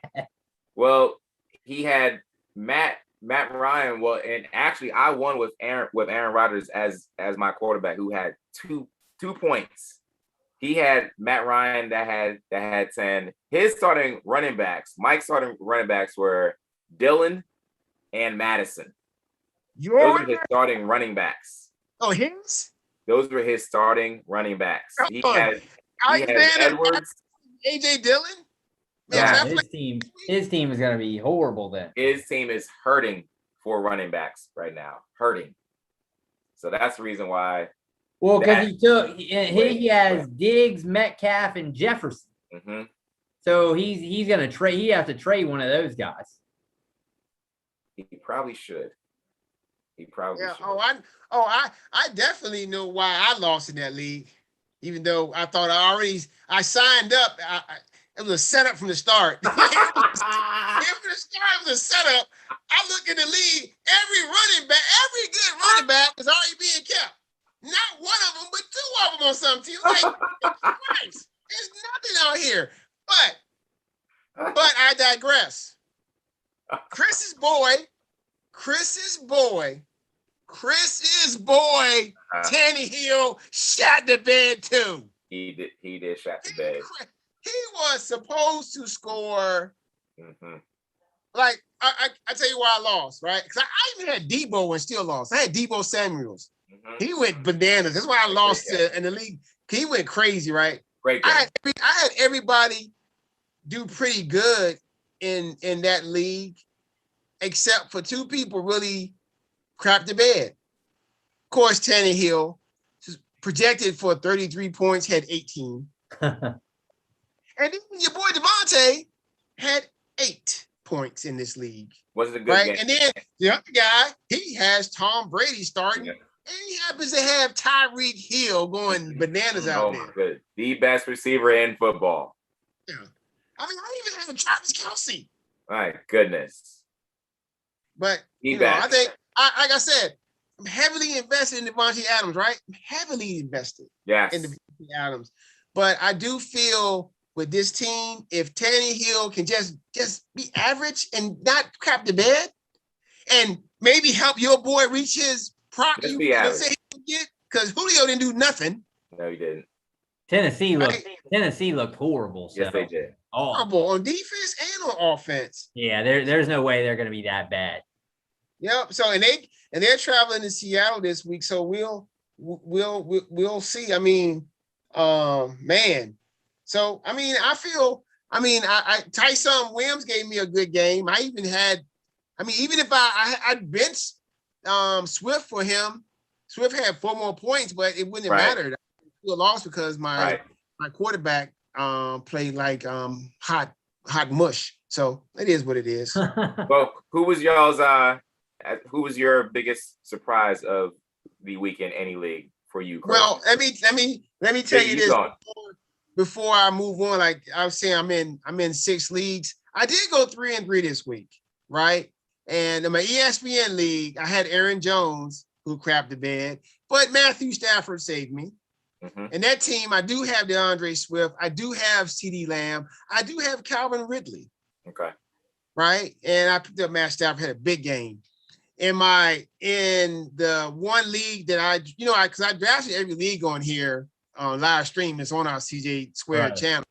Well, he had Matt Matt Ryan. Well, and actually, I won with Aaron Rodgers as my quarterback, who had two points. He had Matt Ryan that had 10. His starting running backs, Mike's starting running backs were Dylan and Madison. Those are his starting running backs. Oh, his? Those were his starting running backs. He had Edwards, AJ Dillon. Yeah, his team is going to be horrible then. His team is hurting for running backs right now, hurting. So that's the reason why. Well, because he has Diggs, Metcalf, and Jefferson. Mm-hmm. So he's going to trade. He has to trade one of those guys. He probably should. He probably should. I definitely know why I lost in that league, even though I thought I signed up. It was a setup from the start. From the start, it was a setup. I look in the league, every good running back was already being kept. Not one of them, but two of them on some team. Like, Christ, there's nothing out here. But I digress. Chris's boy, Tannehill shot the bed too. He did shot the bed. He was supposed to score. Mm-hmm. Like, I tell you why I lost, right? Because I even had Debo and still lost. I had Debo Samuels. Mm-hmm. He went bananas. That's why I lost in the league. He went crazy, right? Great game. I had everybody do pretty good in that league, except for two people really crapped the bed. Of course, Tannehill, projected for 33 points, had 18. And then your boy Devontae had 8 points in this league. Was it a good game? And then the other guy, he has Tom Brady starting, and he happens to have Tyreek Hill going bananas out there. Good. The best receiver in football. Yeah. I mean, I even have Travis Kelce. My goodness. But I think, like I said, I'm heavily invested in Devontae Adams, right? I'm heavily invested in Devontae Adams. But I do feel with this team, if Tannehill can just be average and not crap the bed, and maybe help your boy reach his prop you say he can get, because Julio didn't do nothing. No, he didn't. Tennessee looked horrible. So. Yes, they did. Horrible on defense and on offense. Yeah, there's no way they're going to be that bad. Yep. So and they're traveling to Seattle this week, so we'll see. I mean, man. So I mean, Tyson Williams gave me a good game. I even had, even if I benched Swift for him, Swift had 4 more points, but it wouldn't have mattered. I still lost because my quarterback played like hot mush. So it is what it is. Well, who was your biggest surprise of the week in any league for you, Chris? Well, let me tell you this before I move on. Like I was saying, I'm in 6 leagues. I did go 3-3 this week, right? And in my ESPN league, I had Aaron Jones, who crapped the bed, but Matthew Stafford saved me. Mm-hmm. And that team, I do have DeAndre Swift. I do have CeeDee Lamb. I do have Calvin Ridley. Okay. Right? And I picked up Matt Stafford, had a big game. In the one league that because I drafted every league on here on live stream. It's on our CJ Square channel.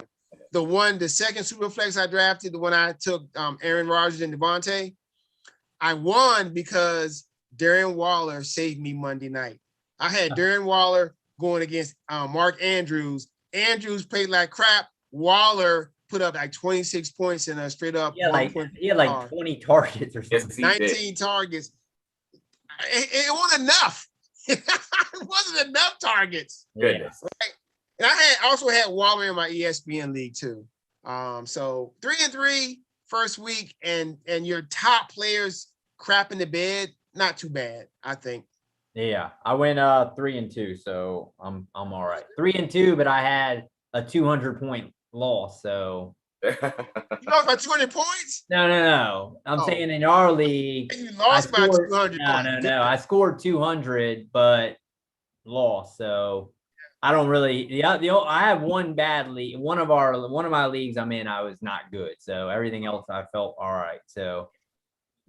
The second super flex I drafted, the one I took Aaron Rodgers and Devontae, I won because Darren Waller saved me Monday night. I had Darren Waller going against Mark Andrews. Andrews played like crap. Waller put up like 26 points in a straight up. He had like 20 targets or something. 19 targets. It wasn't enough. It wasn't enough targets. Goodness. Right? And I also had Waller in my ESPN league too. So 3-3 first week, and your top players crapping the bed, not too bad, I think. Yeah, I went 3-2, so I'm all right. 3-2, but I had a 200-point loss, so. You lost by 200 points? No. I'm saying in our league, you lost by 200. No. I scored 200, but lost. So I don't really. I have one bad league. One of my leagues I'm in, I was not good. So everything else I felt all right. So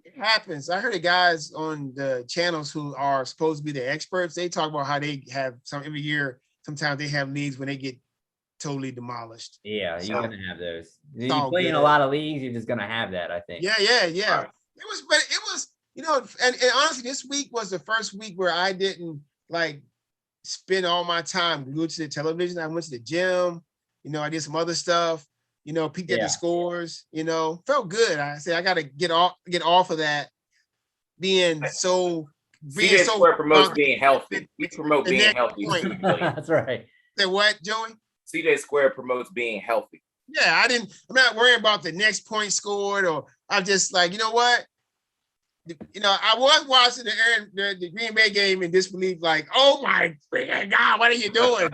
It happens. I heard the guys on the channels who are supposed to be the experts. They talk about how they have every year. Sometimes they have leagues when they get totally demolished. Yeah, you're gonna have those. You all play in a good. lot of leagues, you're just gonna have that, I think. Yeah. Right. It was, and honestly, this week was the first week where I didn't like spend all my time glued to the television. I went to the gym, I did some other stuff, peeked at the scores, felt good. I said, I gotta get off of that being so CJ Square promotes being healthy. We promote being healthy. That's right. Say what, Joey? CJ Square promotes being healthy. Yeah, I'm not worrying about the next point scored, or I'm just like, you know what? I was watching the Green Bay game in disbelief, like, oh my God, what are you doing?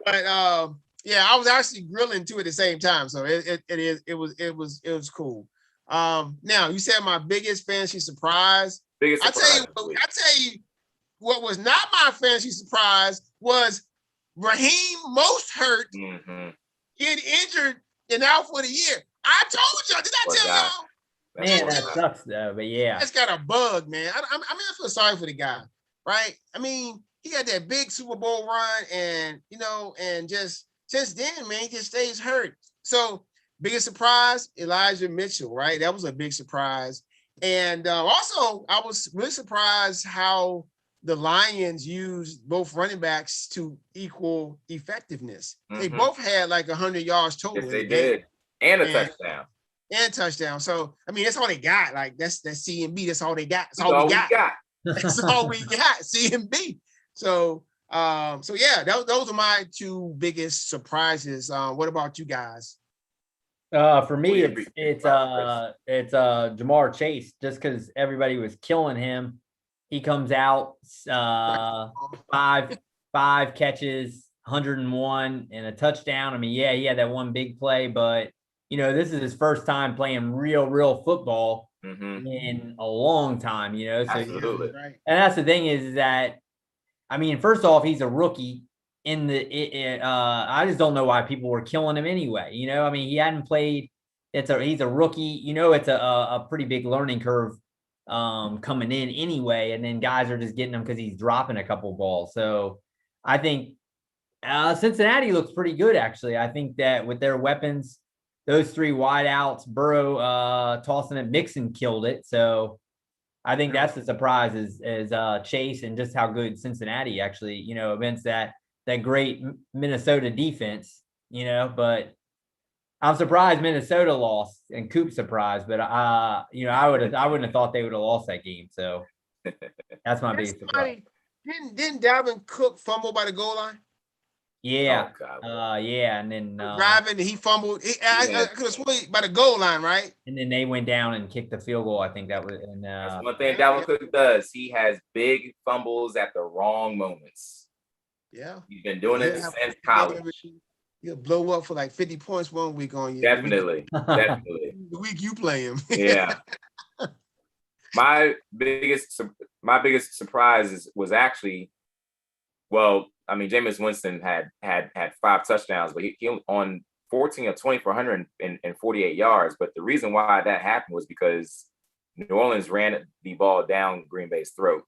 But yeah, I was actually grilling too at the same time, so it was cool. Now you said my biggest fantasy surprise. I tell you what was not my fantasy surprise was Raheem Mostert getting injured and out for the year. I told y'all, did I tell y'all? Man, that sucks though, but yeah. That's got a bug, man. I feel sorry for the guy, right? I mean, he had that big Super Bowl run and, and just since then, man, he just stays hurt. So, biggest surprise, Elijah Mitchell, right? That was a big surprise. And also, I was really surprised how the Lions used both running backs to equal effectiveness. They both had like 100 yards total. Yes, they did. And a touchdown. And touchdown. So, I mean, that's all they got. Like, that's CMB. That's all they got. That's all we got. That's all we got, CMB. So, yeah, those are my two biggest surprises. What about you guys? For me, it's Jamar Chase, just because everybody was killing him. He comes out, five catches, 101 and a touchdown. I mean, yeah, he had that one big play, but this is his first time playing real football in a long time, So, absolutely. And that's the thing is that, I mean, first off, he's a rookie I just don't know why people were killing him anyway. I mean, he hadn't played. He's a rookie. It's a pretty big learning curve coming in anyway, and then guys are just getting him because he's dropping a couple balls. So I think Cincinnati looks pretty good, actually. I think that with their weapons, those three wideouts, Burrow tossing it, Mixon killed it. So I think that's the surprise is Chase and just how good Cincinnati actually, against that great Minnesota defense, but I'm surprised Minnesota lost and Coop's surprised, but I wouldn't have thought they would have lost that game. So that's my biggest surprise. Didn't Dalvin Cook fumble by the goal line? Yeah. Yeah. And then driving, he fumbled. I could have sworn by the goal line, right? And then they went down and kicked the field goal. I think that was. And that's one thing Dalvin Cook does. He has big fumbles at the wrong moments. Yeah. He's been doing it since college. He'll blow up for like 50 points one week on you. Definitely. The week you play him. Yeah. My biggest surprise was actually, well, I mean, Jameis Winston had 5 touchdowns, but he on 14 of 20 for 148 yards. But the reason why that happened was because New Orleans ran the ball down Green Bay's throat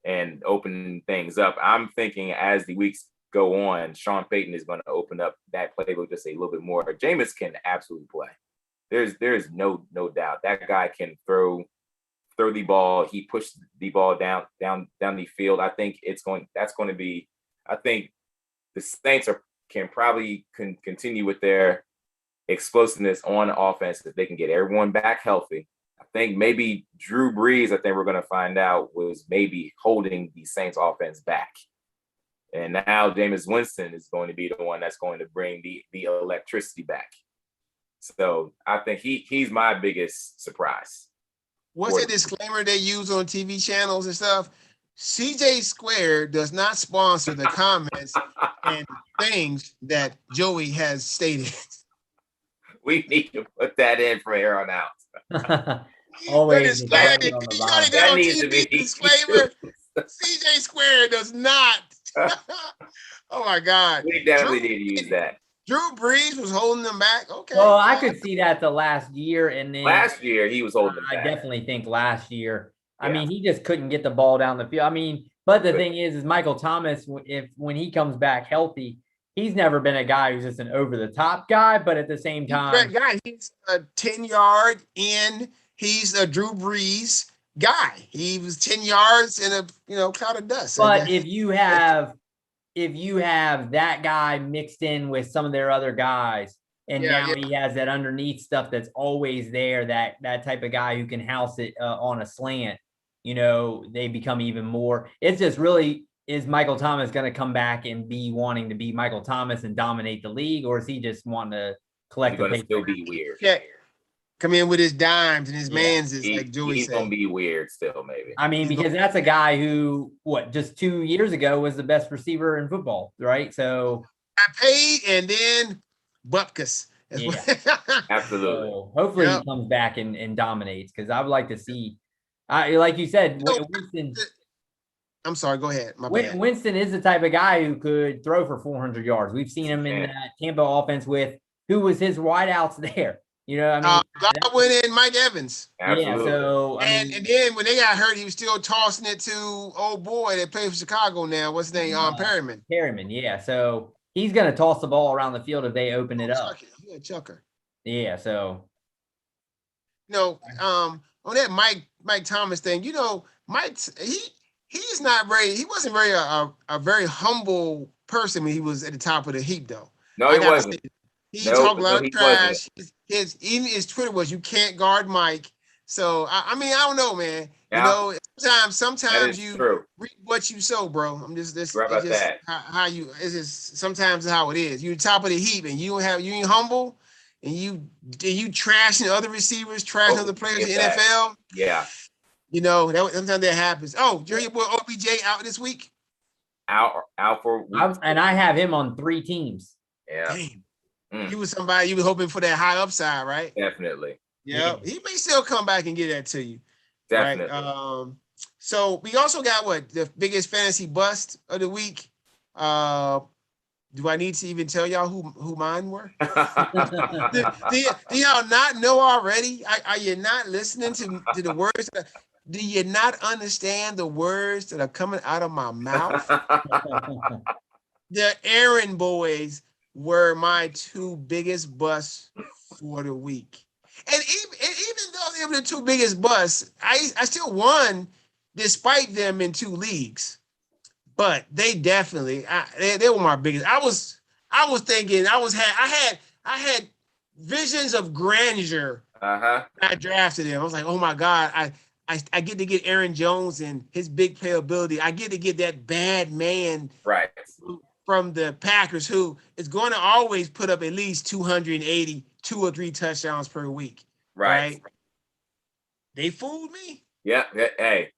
and opened things up. I'm thinking as the weeks go on, Sean Payton is going to open up that playbook just a little bit more. Jameis can absolutely play. There's no doubt that guy can throw the ball. He pushed the ball down the field. I think I think the Saints can probably continue with their explosiveness on offense if they can get everyone back healthy. I think maybe Drew Brees, I think we're going to find out, was maybe holding the Saints offense back. And now Jameis Winston is going to be the one that's going to bring the electricity back. So I think he's my biggest surprise. What's the disclaimer they use on TV channels and stuff? CJ Square does not sponsor the comments and things that Joey has stated. We need to put that in from here on out. Always. That needs to be disclaimer. CJ Square does not. Oh my God. We definitely need to use that. Drew Brees was holding them back. Okay. Well, I could see that the last year, and then last year he was holding them back. I definitely think last year. I Yeah. mean, he just couldn't get the ball down the field. I mean, but the thing is Michael Thomas, when he comes back healthy, he's never been a guy who's just an over-the-top guy, but at the same time, he's a 10-yard in. He's a Drew Brees guy. He was 10 yards in a cloud of dust. But if you have that guy mixed in with some of their other guys, and he has that underneath stuff that's always there, that type of guy who can house it on a slant, they become even more. It's just really, is Michael Thomas going to come back and be wanting to be Michael Thomas and dominate the league, or is he just wanting to collect the paper? Still be weird. Yeah. Come in with his dimes and his mans, like Judy he's said. He's going to be weird still, maybe. I mean, because that's a guy who, just 2 years ago was the best receiver in football, right? So got paid and then Bupkus. Yeah. Absolutely. So hopefully he comes back and dominates, because I would like to see, like you said, Winston. I'm sorry, go ahead. Winston is the type of guy who could throw for 400 yards. We've seen him in that Tampa offense with who was his wideouts there. Godwin and Mike Evans. Absolutely. Yeah, so and then when they got hurt, he was still tossing it to old boy that plays for Chicago now. What's his name? Perriman. Perriman, yeah. So he's gonna toss the ball around the field if they open it up. Yeah, Chucker. Yeah, so on that Mike Thomas thing, Mike he's not very, he wasn't very a very humble person when he was at the top of the heap though. No, he wasn't. He talked a lot of trash. Even his Twitter was, "You can't guard Mike." So I mean, I don't know, man. Yeah. Sometimes you reap what you sow, bro. I'm just this. Right about that. How you? It's just sometimes how it is. You're top of the heap, and you ain't humble, and you trashing other receivers, trashing other players in the NFL. Yeah. Sometimes that happens. Oh, you hear your boy OBJ out this week? Out for weeks. And I have him on 3 teams. Yeah. Damn. You was somebody you were hoping for that high upside, right? Definitely. Yeah. He may still come back and get that to you. Definitely. Right? So we also got the biggest fantasy bust of the week. Do I need to even tell y'all who mine were? do y'all not know already? Are you not listening to the words? Do you not understand the words that are coming out of my mouth? The Aaron boys were my 2 biggest busts for the week. And even though they were the 2 biggest busts, I still won despite them in 2 leagues. But they definitely they were my biggest. I was thinking I had visions of grandeur. I drafted him. I was like, oh my God, I get to get Aaron Jones and his big playability. I get to get that bad man from the Packers who is going to always put up at least 280, 2 or 3 touchdowns per week. Right? They fooled me. Yeah. Hey.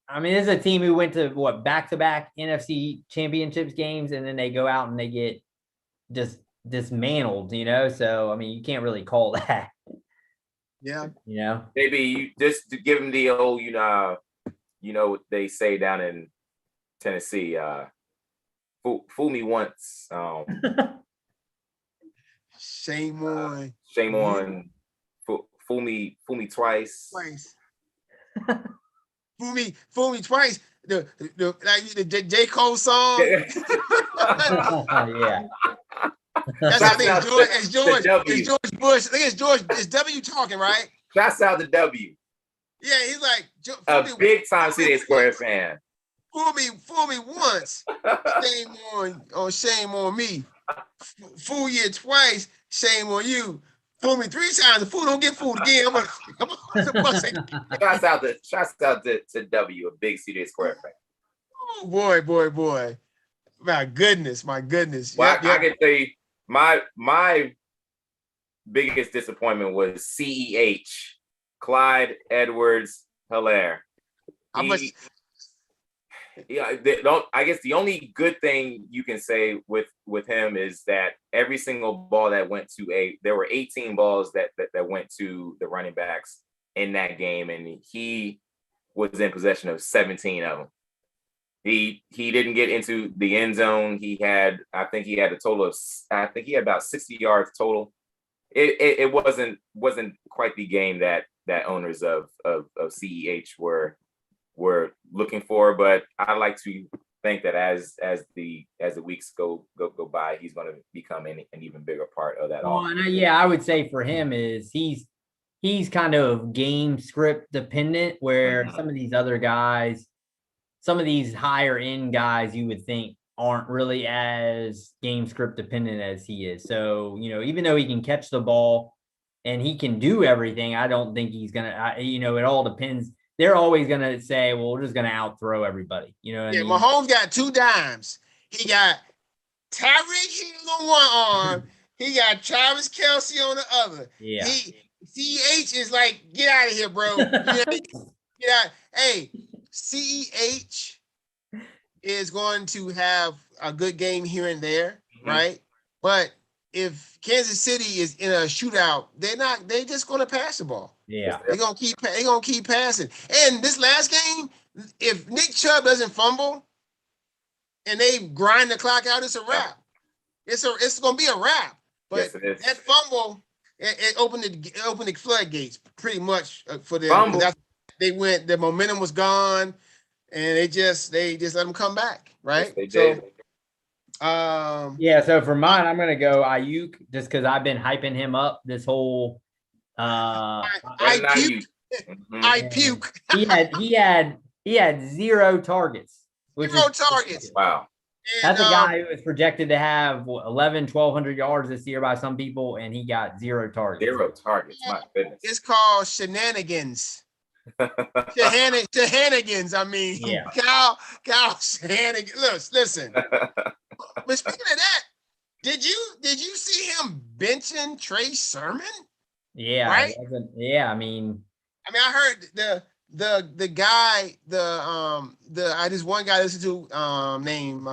I mean, this is a team who went to back-to-back NFC championships games, and then they go out and they get just dismantled, So, I mean, you can't really call that. Yeah. Maybe you just to give them the old, what they say down in Tennessee, fool me once. Shame on. Shame on. Fool me twice. Fool me twice. The J. Cole song. Yeah. That's how they it's George Bush. I think it's George. It's W talking, right? Shouts out to W. Yeah, he's like a big time CJ Square fan. Fool me once. Shame on me. Fool you twice. Shame on you. Fool me 3 times. The fool don't get fooled again. Shouts out to W, a big CJ Square fan. Oh boy. My goodness. Well, I can tell you, my biggest disappointment was CEH, Clyde Edwards-Helaire. I guess the only good thing you can say with him is that every single ball that went to there were 18 balls that went to the running backs in that game, and he was in possession of 17 of them. He didn't get into the end zone. I think he had about 60 yards total. It wasn't quite the game that owners of CEH were looking for, but I like to think that as the weeks go by, he's going to become an even bigger part of that. I would say for him is he's kind of game script dependent, where some of these other guys, some of these higher end guys, you would think aren't really as game script dependent as he is. So, even though he can catch the ball and he can do everything, I don't think he's going to, it all depends. They're always going to say, well, we're just going to outthrow everybody. You know what I mean? Mahomes got 2 dimes. He got Tyreek Hill on one arm. He got Travis Kelce on the other. Yeah. CEH is like, get out of here, bro. Get out. Hey, CEH is going to have a good game here and there, right? But if Kansas City is in a shootout, they're just going to pass the ball. Yeah. They're going to keep passing. And this last game, if Nick Chubb doesn't fumble and they grind the clock out, it's a wrap. It's going to be a wrap. But that fumble, it opened the floodgates pretty much for them. The momentum was gone, and they just let them come back, right? Yes, they did. So for mine, I'm gonna go Ayuk just because I've been hyping him up this whole. I puke. He had 0 targets. Targets. Wow. That's a guy who was projected to have 1,200 yards this year by some people, and he got 0 targets. 0 targets. My goodness. It's called shenanigans. Shenanigans. I mean, Kyle shenanigans. Listen. But speaking of that, did you see him benching Trey Sermon? Yeah. Right. I mean, I heard the guy, this one guy I listened to named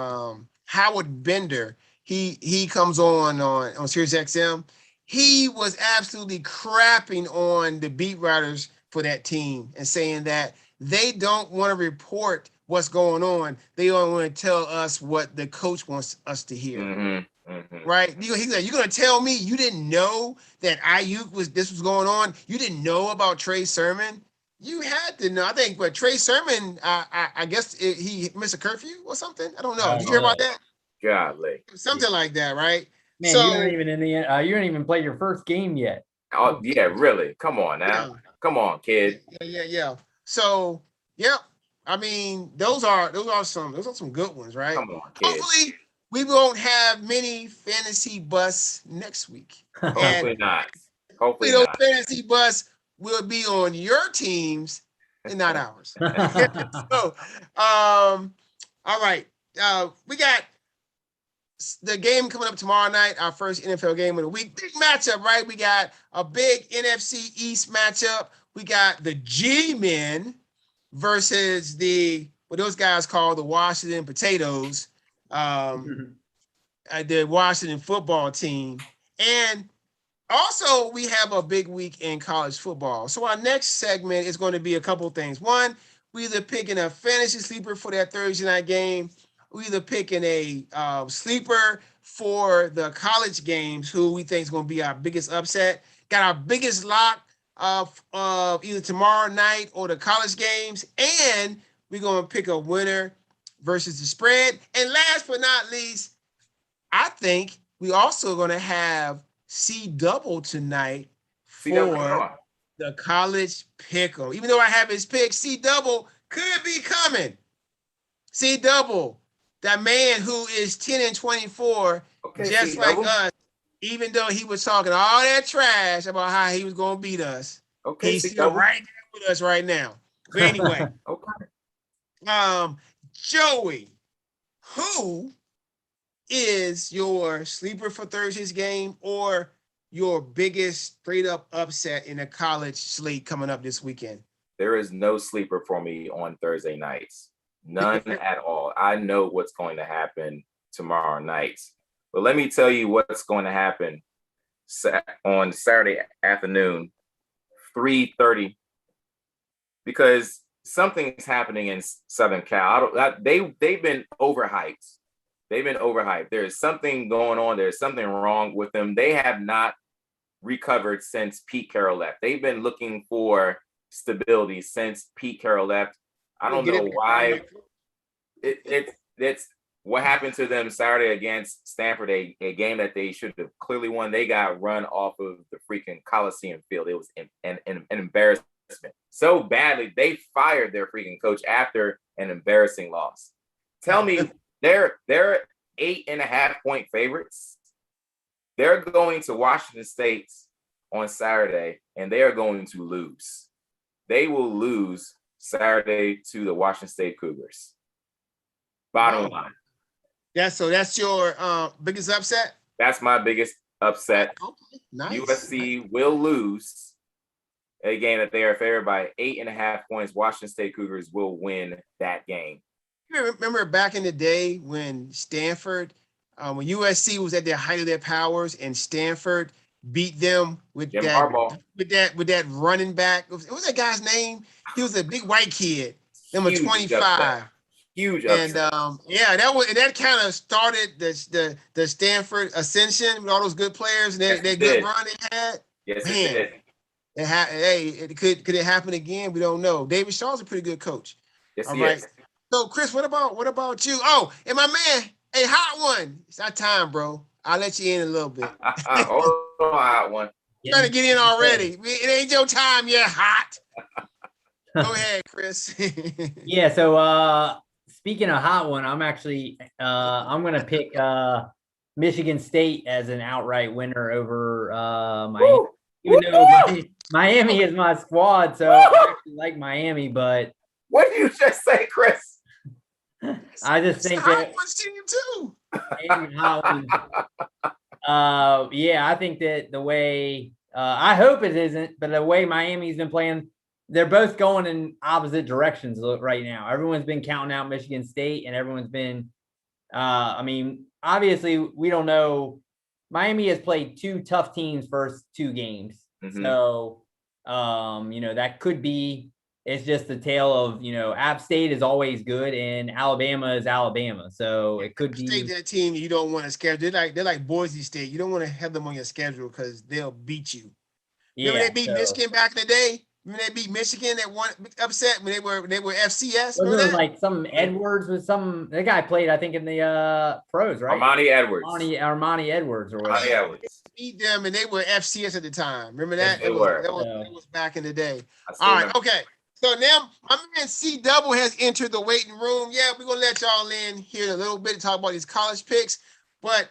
Howard Bender. He comes on Sirius XM. He was absolutely crapping on the beat writers for that team and saying that they don't want to report what's going on. They don't want to tell us what the coach wants us to hear. Right? He's like, you're going to tell me you didn't know that Ayuk was going on? You didn't know about Trey Sermon? You had to know. I think, but Trey Sermon, I guess he missed a curfew or something. I don't know. Did you hear about that? Golly. Something like that, right? Man, you don't even you don't even play your first game yet. Oh yeah, really? Come on now. Yeah. Come on, kid. Yeah. So, yep. I mean, those are some good ones, right? Come on, kid. Hopefully, we won't have many fantasy busts next week. Hopefully not. Hopefully those not. fantasy busts will be on your teams and not ours. So, all right. We got the game coming up tomorrow night, our first NFL game of the week. Big matchup, right? We got a big NFC East matchup. We got the G-Men versus what those guys call the Washington Potatoes, the Washington football team. And also, we have a big week in college football. So our next segment is going to be a couple of things. One, we either picking a fantasy sleeper for that Thursday night game. We either picking a sleeper for the college games, who we think is going to be our biggest upset. Got our biggest lock of either tomorrow night or the college games. And we're going to pick a winner versus the spread. And last but not least, I think we also going to have C-Double tonight for the college pick'em. Even though I have his pick, C-Double could be coming. C-Double, that man who is 10-24, just like us, even though he was talking all that trash about how he was going to beat us. Okay, he's still right there with us right now. But anyway, Joey, who is your sleeper for Thursday's game or your biggest straight up upset in the college slate coming up this weekend? There is no sleeper for me on Thursday nights. None at all. I know what's going to happen tomorrow night. But let me tell you what's going to happen on Saturday afternoon, 3:30. Because something's happening in Southern Cal. They've been overhyped. There's something going on. There's something wrong with them. They have not recovered since Pete Carroll left. They've been looking for stability since Pete Carroll left. I don't know why. It's what happened to them Saturday against Stanford, a game that they should have clearly won. They got run off of the freaking Coliseum field. It was an embarrassment. So badly, they fired their freaking coach after an embarrassing loss. Tell me, they're 8.5-point favorites. They're going to Washington State on Saturday, and they are going to lose. They will lose Saturday to the Washington State Cougars. Bottom line. That's your biggest upset? That's my biggest upset. Okay, nice. USC will lose a game that they are favored by 8.5 points. Washington State Cougars will win that game. You remember back in the day when Stanford, when USC was at the height of their powers and Stanford beat them with that running back. What was that guy's name? He was a big white kid, number 25. Huge upset. And that kind of started the Stanford ascension with all those good players and that good run they had. Yes, it did. Could it happen again? We don't know. David Shaw's a pretty good coach. Yes, all he right. is. So, Chris, what about you? Oh, and my man, hey, hot one. It's our time, bro. I'll let you in a little bit. Hold on, hot one. Trying to get in already. It ain't your time yet, hot. Go ahead, Chris. Yeah, so speaking of hot one, I'm actually I'm gonna pick Michigan State as an outright winner over Miami. Even though Miami is my squad, so I actually like Miami, but what did you just say, Chris? I just think that one's team too. I think that the way I hope it isn't, but the way Miami's been playing, they're both going in opposite directions right now. Everyone's been counting out Michigan State, and everyone's been. Obviously, we don't know. Miami has played two tough teams first two games, so that could be. It's just the tale of, App State is always good and Alabama is Alabama. So it could be that team you don't want to schedule. They're like Boise State. You don't want to have them on your schedule because they'll beat you. Remember they beat Michigan back in the day? Remember they beat Michigan that one upset when they were FCS? Wasn't it like some Edwards with that guy played, I think, in the pros, right? Armani Edwards. Armani Edwards or whatever. Armani Edwards. They beat them and they were FCS at the time. Remember that? Yes, That was back in the day. All right, okay. So now my man C Double has entered the waiting room. Yeah, we're gonna let y'all in here in a little bit to talk about these college picks. But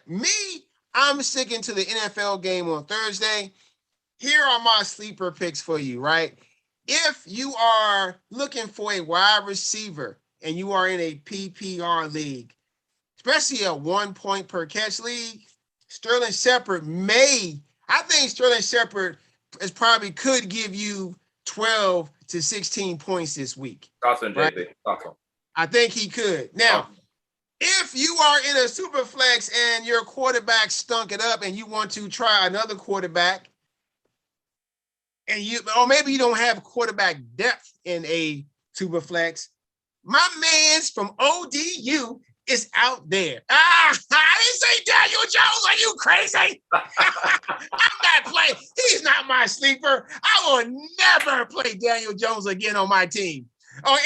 I'm sticking to the NFL game on Thursday. Here are my sleeper picks for you, right? If you are looking for a wide receiver and you are in a PPR league, especially a 1 point per catch league, Sterling Shepard could give you 12 to 16 points this week. Awesome, JB. Awesome. I think he could. Now, if you are in a super flex and your quarterback stunk it up and you want to try another quarterback, or maybe you don't have quarterback depth in a super flex, my man's from ODU is out there. I didn't say Daniel Jones. Are you crazy? I'm not playing. He's not my sleeper. I will never play Daniel Jones again on my team. I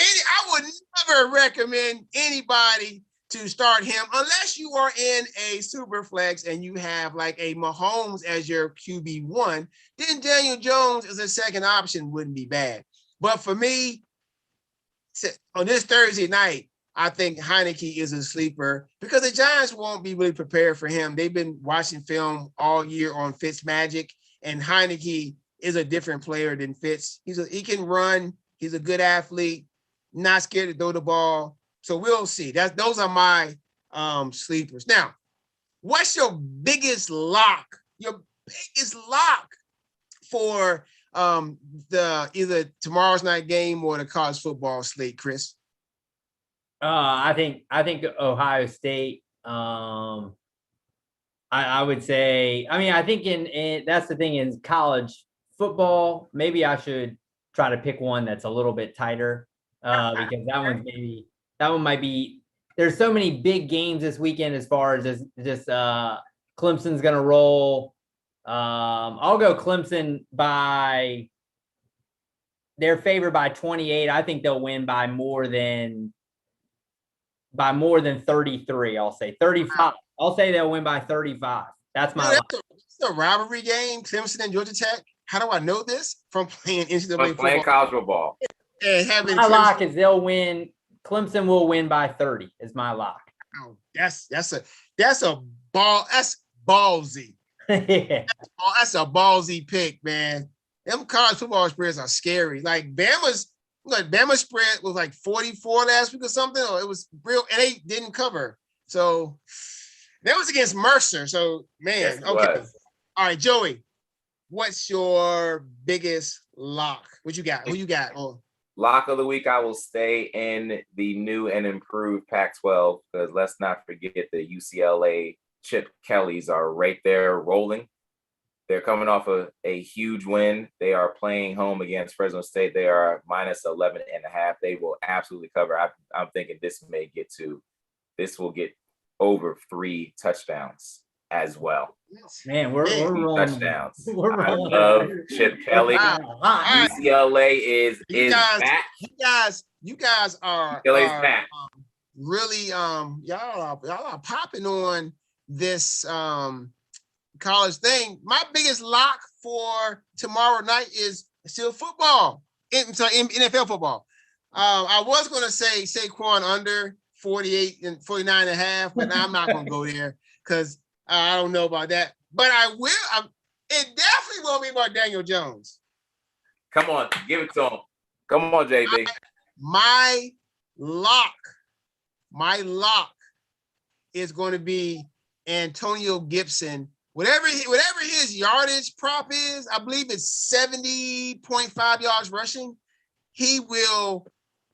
would never recommend anybody to start him unless you are in a super flex and you have like a Mahomes as your QB1. Then Daniel Jones as a second option wouldn't be bad. But for me, on this Thursday night, I think Heineke is a sleeper because the Giants won't be really prepared for him. They've been watching film all year on Fitzmagic, and Heineke is a different player than Fitz. He can run. He's a good athlete, not scared to throw the ball. So we'll see. Those are my sleepers. Now, what's your biggest lock? Your biggest lock for the either tomorrow's night game or the college football slate, Chris? I think Ohio State. I would say. I think in that's the thing in college football. Maybe I should try to pick one that's a little bit tighter. because that one might be. There's so many big games this weekend as far as just Clemson's gonna roll. I'll go Clemson by. They're favored by 28. I think they'll win by more than 33. I'll say 35. I'll say they'll win by 35. That's my. That's a rivalry game. Clemson and Georgia Tech. How do I know this? From playing NCAA playing college football. And having my lock is they'll win. Clemson will win by 30. Is my lock. Oh, that's a ball. That's ballsy. That's a ballsy pick, man. Them college football spreads are scary. Like Bama's spread was like 44 last week or something. Or it was real, and they didn't cover. So that was against Mercer. So man, yes, okay. All right, Joey, what's your biggest lock? What you got? Who you got? Oh. Lock of the week, I will stay in the new and improved Pac-12 because let's not forget the UCLA Chip Kellys are right there rolling. They're coming off a huge win. They are playing home against Fresno State. They are minus 11.5. They will absolutely cover. I'm thinking this will get over 3 touchdowns as well. Man, we're rolling touchdowns. I love Chip Kelly. UCLA is back. You guys are back. Really y'all are popping on this college thing. My biggest lock for tomorrow night is still football. NFL football. I was gonna say Saquon under 48 and 49.5, but now I'm not gonna go there because I don't know about that, but I will. It definitely won't be about Daniel Jones. Come on, give it to him. Come on, JB. My lock is going to be Antonio Gibson. Whatever his yardage prop is, I believe it's 70.5 yards rushing. He will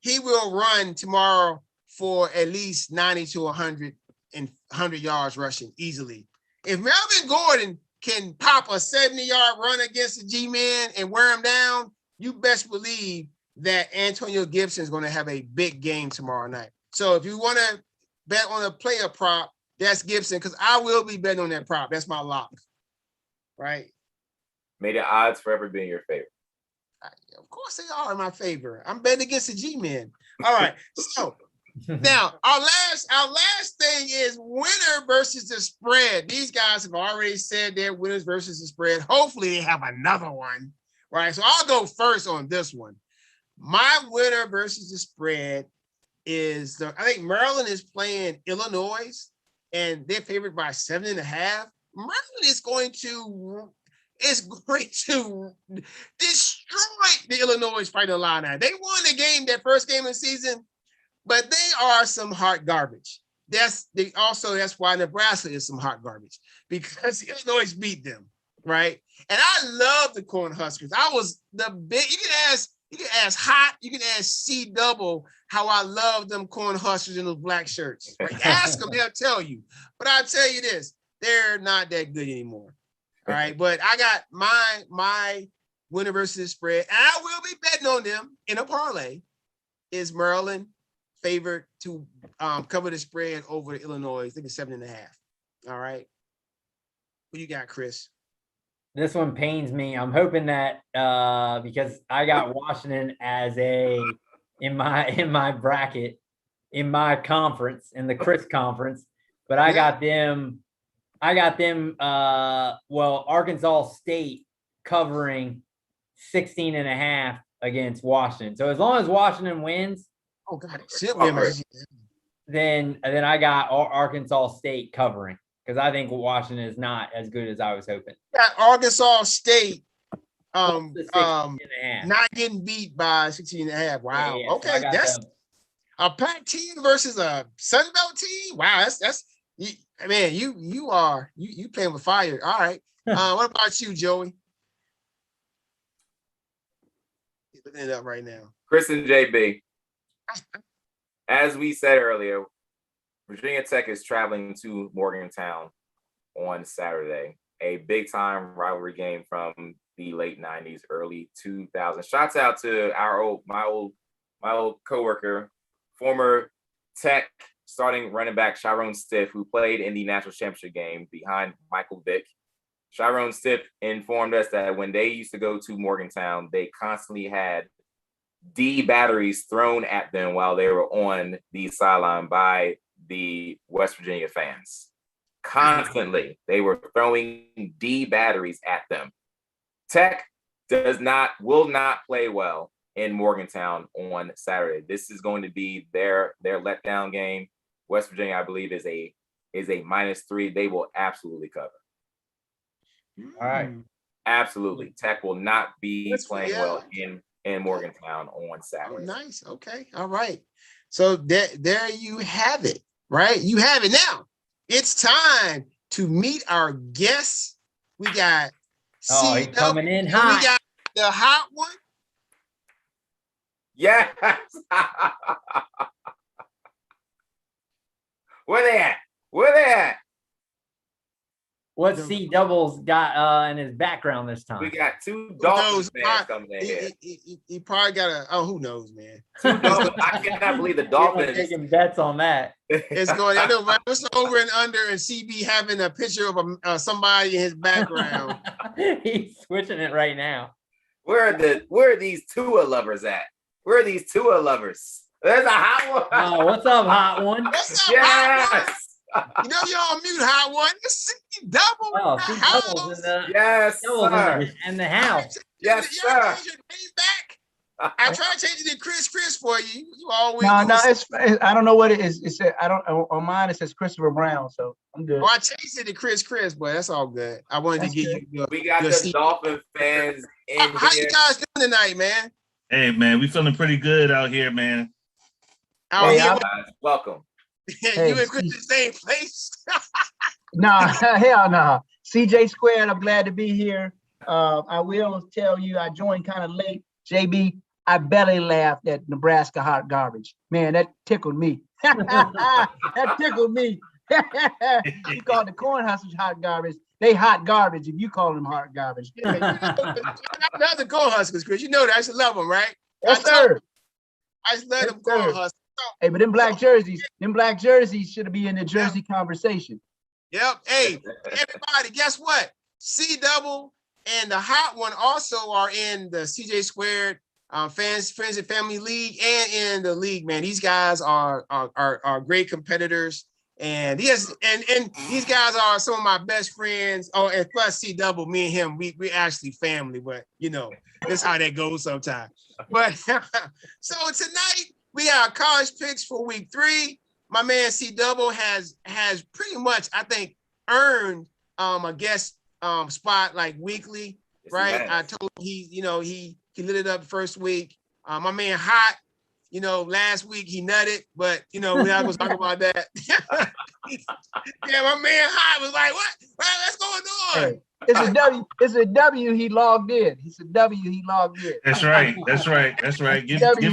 run tomorrow for at least 90 to 100 and 100 yards rushing easily. If Melvin Gordon can pop a 70-yard run against the G-Man and wear him down, you best believe that Antonio Gibson is going to have a big game tomorrow night. So if you want to bet on a player prop, that's Gibson, because I will be betting on that prop. That's my lock. Right? May the odds forever be in your favor. Of course they are in my favor. I'm betting against the G-Man. All right. So now, our last thing is winner versus the spread. These guys have already said they're winners versus the spread. Hopefully, they have another one, right? So I'll go first on this one. My winner versus the spread is I think Maryland is playing Illinois, and they're favored by 7.5. Maryland is going to destroy the Illinois Fighting Illini. They won the game, their first game of the season. But they are some hot garbage. That's why Nebraska is some hot garbage, because Illinois beat them, right? And I love the Cornhuskers. I was the big. You can ask Hot. You can ask C Double how I love them Cornhuskers in those black shirts. Right? Ask them, they'll tell you. But I'll tell you this: they're not that good anymore. All right, but I got my winner versus spread, and I will be betting on them in a parlay. Is Maryland favored to cover the spread over Illinois? I think it's 7.5. All right. What you got, Chris? This one pains me. I'm hoping that because I got Washington as in my bracket, in my conference, in the Chris conference, but I got them. Arkansas State covering 16.5 against Washington. So as long as Washington wins, oh God, then I got Arkansas State covering, because I think Washington is not as good as I was hoping. Got Arkansas State not getting beat by 16.5. Wow. Yeah, okay, so that's a Pac-10 versus a Sun Belt team. Wow, that's man, you playing with fire. All right. What about you, Joey? Looking it up right now. Chris and JB. As we said earlier, Virginia Tech is traveling to Morgantown on Saturday. A big-time rivalry game from the late 90s, early 2000s. Shouts out to my my old coworker, former Tech starting running back Chiron Stiff, who played in the national championship game behind Michael Vick. Chiron Stiff informed us that when they used to go to Morgantown, they constantly had D batteries thrown at them while they were on the sideline by the West Virginia fans. Constantly, they were throwing D batteries at them. Tech will not play well in Morgantown on Saturday. This is going to be their letdown game. West Virginia, I believe, is a -3. They will absolutely cover. All right. Absolutely. Tech will not be playing well in Morgantown on Saturday. Oh, nice. Okay. All right. So there you have it, right? You have it. Now it's time to meet our guests. We got he's coming in hot. We got the hot one. Yes. Where they at? What C Double's got in his background this time? We got two Dolphins fans coming in here. He probably got who knows, man. I cannot believe the Dolphins taking bets on that. It's going. I know, right? What's over and under, and CB having a picture of somebody in his background. He's switching it right now. Where are these Tua lovers at? Where are these Tua lovers? There's a hot one. Oh, what's up, hot one? What's up, hot one? You know you're on mute, hot one. C Double. Oh, C Double's in the in the house. Yes, sir. Change your name back. I tried changing it Chris for you. You always no. It's I don't know what it is. It said I don't. On mine it says Christopher Brown, so I'm good. Well, I changed it to Chris, but that's all good. I wanted to give you. We got the Dolphin fans in here. How you guys doing tonight, man? Hey, man, we feeling pretty good out here, man. Welcome. You and Chris in the same place? Hell no. CJ Squared, I'm glad to be here. I will tell you, I joined kind of late. JB, I belly laughed at Nebraska hot garbage. Man, that tickled me. That tickled me. You call the Cornhuskers hot garbage. They hot garbage if you call them hot garbage. Yeah, that's the Cornhuskers, Chris. You know that. I should love them, right? Yes, sir. I just love them Cornhuskers. Hey, but them black jerseys should be in the jersey conversation. Yep. Hey, everybody, guess what? C Double and the hot one also are in the CJ Squared Friends and Family League and in the league, man. These guys are great competitors. And these guys are some of my best friends. Oh, and plus C Double, me and him, we actually family, but you know, that's how that goes sometimes. But so tonight we got college picks for week 3. My man C Double has pretty much, I think, earned a guest spot like weekly, yes, right? I told him he lit it up the first week. My man Hot, last week he nutted, but we're not gonna talk about that. Yeah, my man Hot was like, "What? What's going on?" Hey, it's a W. He logged in. It's a W. He logged in. That's right. Give it to me.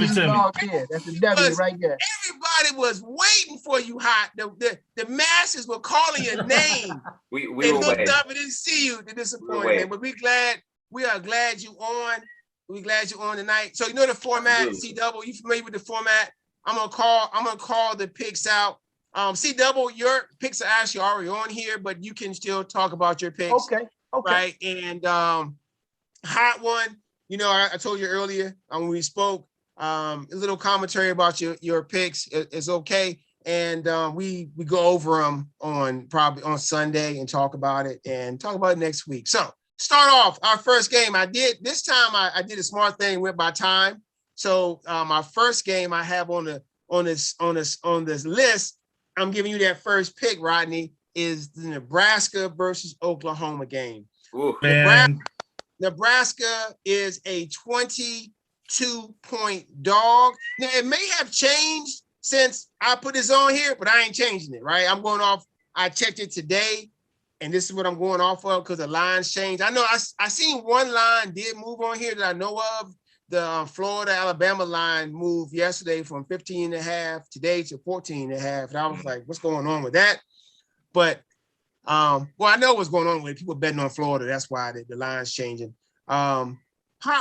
That's a W right there. Everybody was waiting for you, Hot. The masses were calling your name. we looked up and didn't see you. They're disappointed, but we are glad you on. We're glad you're on tonight. So the format, C Double. You familiar with the format? I'm gonna call the picks out. C Double, your picks are actually already on here, but you can still talk about your picks. Okay. Right. And hot one, I told you earlier when we spoke, a little commentary about your picks is okay. And we go over them probably on Sunday and talk about it next week. So start off our first game. I did a smart thing, went by time. So my first game I have on this list, I'm giving you that first pick, Rodney, is the Nebraska versus Oklahoma game. Ooh, Nebraska is a 22-point dog. Now, it may have changed since I put this on here, but I ain't changing it, right? I'm going off. I checked it today, and this is what I'm going off of because the lines changed. I know I seen one line did move on here that I know of. The Florida-Alabama line moved yesterday from 15.5 today to 14.5. And I was like, what's going on with that? But, I know what's going on with it. People betting on Florida. That's why the line's changing. Hot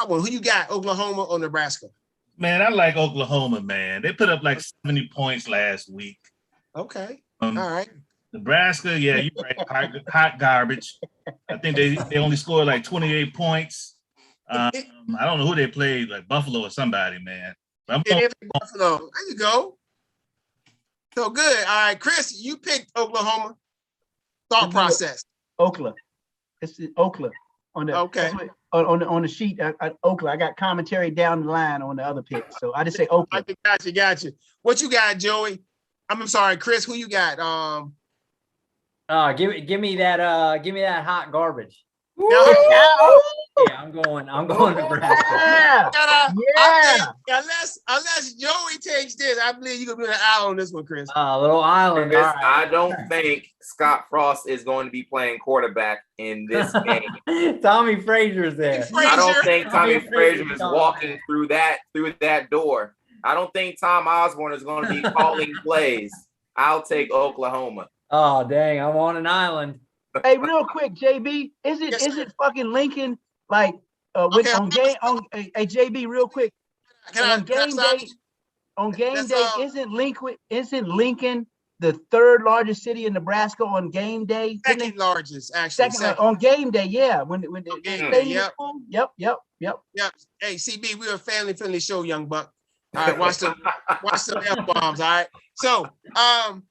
one, who you got, Oklahoma or Nebraska? Man, I like Oklahoma, man. They put up like 70 points last week. Okay. All right. Nebraska, yeah, you're right. Hot garbage. I think they only scored like 28 points. I don't know who they played, like Buffalo or somebody, man. Buffalo. There you go. So good. All right, Chris, you picked Oklahoma. Thought process. Oklahoma. It's Oklahoma on the on the sheet. Oklahoma. I got commentary down the line on the other pick, so I just say Oklahoma. Got you. What you got, Joey? I'm sorry, Chris. Who you got? Give me that hot garbage. Yeah, I'm going Nebraska. Unless Joey takes this, I believe you're gonna be an island on this one, Chris. Little island. Chris, right. I don't think Scott Frost is going to be playing quarterback in this game. Tommy Frazier's there. I don't think Tommy Frazier is walking through that door. I don't think Tom Osborne is going to be calling plays. I'll take Oklahoma. Oh dang! I'm on an island. Hey, real quick, JB, is it fucking Lincoln like JB, real quick? On game day, isn't Lincoln the third largest city in Nebraska on game day? Second largest, actually. Second on game day, yeah. When Yep. Hey, CB, we're a family-friendly show, young buck. All right, watch some F-bombs. All right. So, I'm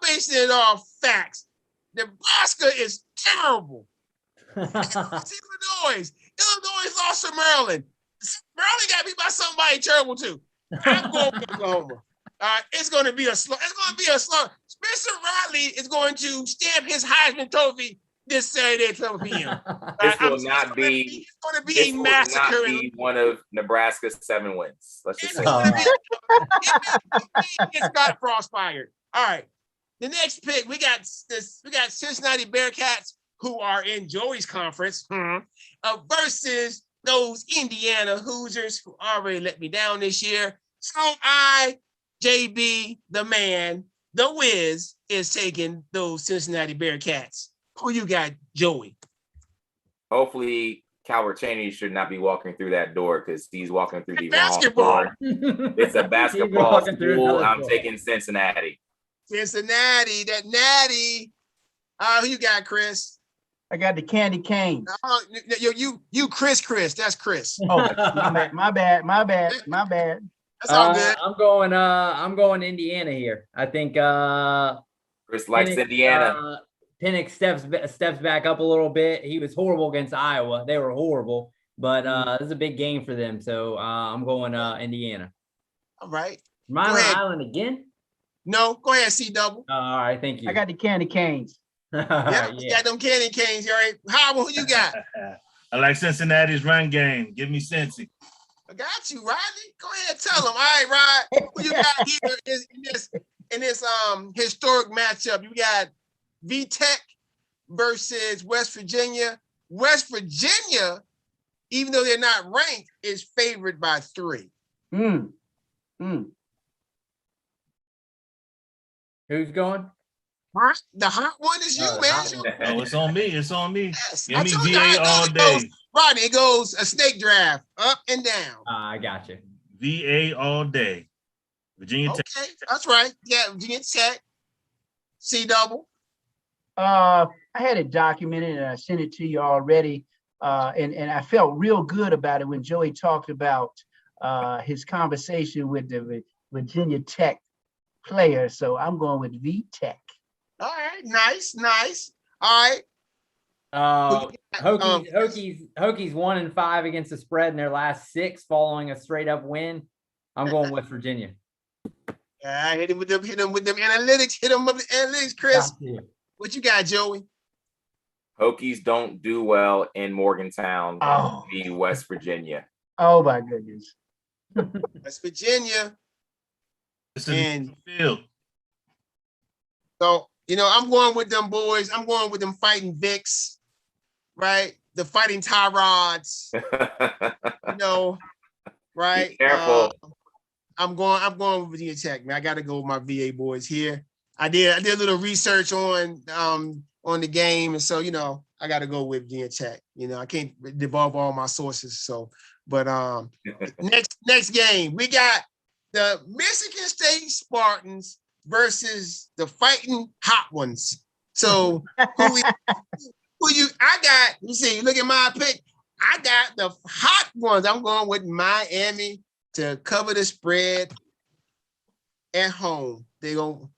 basing it off facts. Nebraska is terrible. Illinois lost to Maryland. Maryland got beat by somebody terrible too. I'm going with Oklahoma. It's going to be a slow. Spencer Rattler is going to stamp his Heisman Trophy this Saturday at 12 p.m. This will not be a massacre. Will not be one of Nebraska's 7 wins. Let's just say it's got Frost fired. All right. The next pick, we got Cincinnati Bearcats, who are in Joey's conference, versus those Indiana Hoosiers who already let me down this year. So JB, the man, the whiz, is taking those Cincinnati Bearcats. Who you got, Joey? Hopefully, Calvert Chaney should not be walking through that door because he's walking through the wrong door. It's a basketball school. I'm taking Cincinnati. Cincinnati, that natty. Who you got, Chris? I got the Candy Canes. You, Chris. That's Chris. Oh, my bad. That's all good. I'm going Indiana here. I think Chris likes Indiana. Penix steps back up a little bit. He was horrible against Iowa. They were horrible, but this is a big game for them. So I'm going Indiana. All right. Am I on the island again? No, go ahead, C-double. All right, thank you. I got the Candy Canes. You got them Candy Canes. All right. Howard, who you got? I like Cincinnati's run game. Give me Cincy. I got you, Riley. Go ahead, tell them. All right, Rod. Who you got here in this historic matchup? You got VTech versus West Virginia. West Virginia, even though they're not ranked, is favored by 3. Who's going? The hot one is you, man. Oh, it's on me. Yes. Give me VA all day. Rodney, it goes a snake draft, up and down. I got you. VA all day. Virginia Tech. Okay, that's right. Yeah, Virginia Tech. C-double. I had it documented and I sent it to you already. And I felt real good about it when Joey talked about his conversation with the Virginia Tech player. So I'm going with VTech. All right, nice. All right. Hokies 1-5 against the spread in their last 6 following a straight up win. I'm going West Virginia. Yeah, hit him with them analytics. Hit him with the analytics, Chris. What you got, Joey? Hokies don't do well in Morgantown v. West Virginia. Oh my goodness. West Virginia. And field. So, I'm going with them boys. I'm going with them fighting Vicks, right? The fighting Tyrods. Right? Be careful. I'm going with Virginia Tech, man. I got to go with my VA boys here. I did a little research on on the game, and so I got to go with Virginia Tech. I can't devolve all my sources. So, but next game we got the Michigan State Spartans versus the Fighting Hot Ones. So I got? You see, look at my pick. I got the hot ones. I'm going with Miami to cover the spread at home. They go.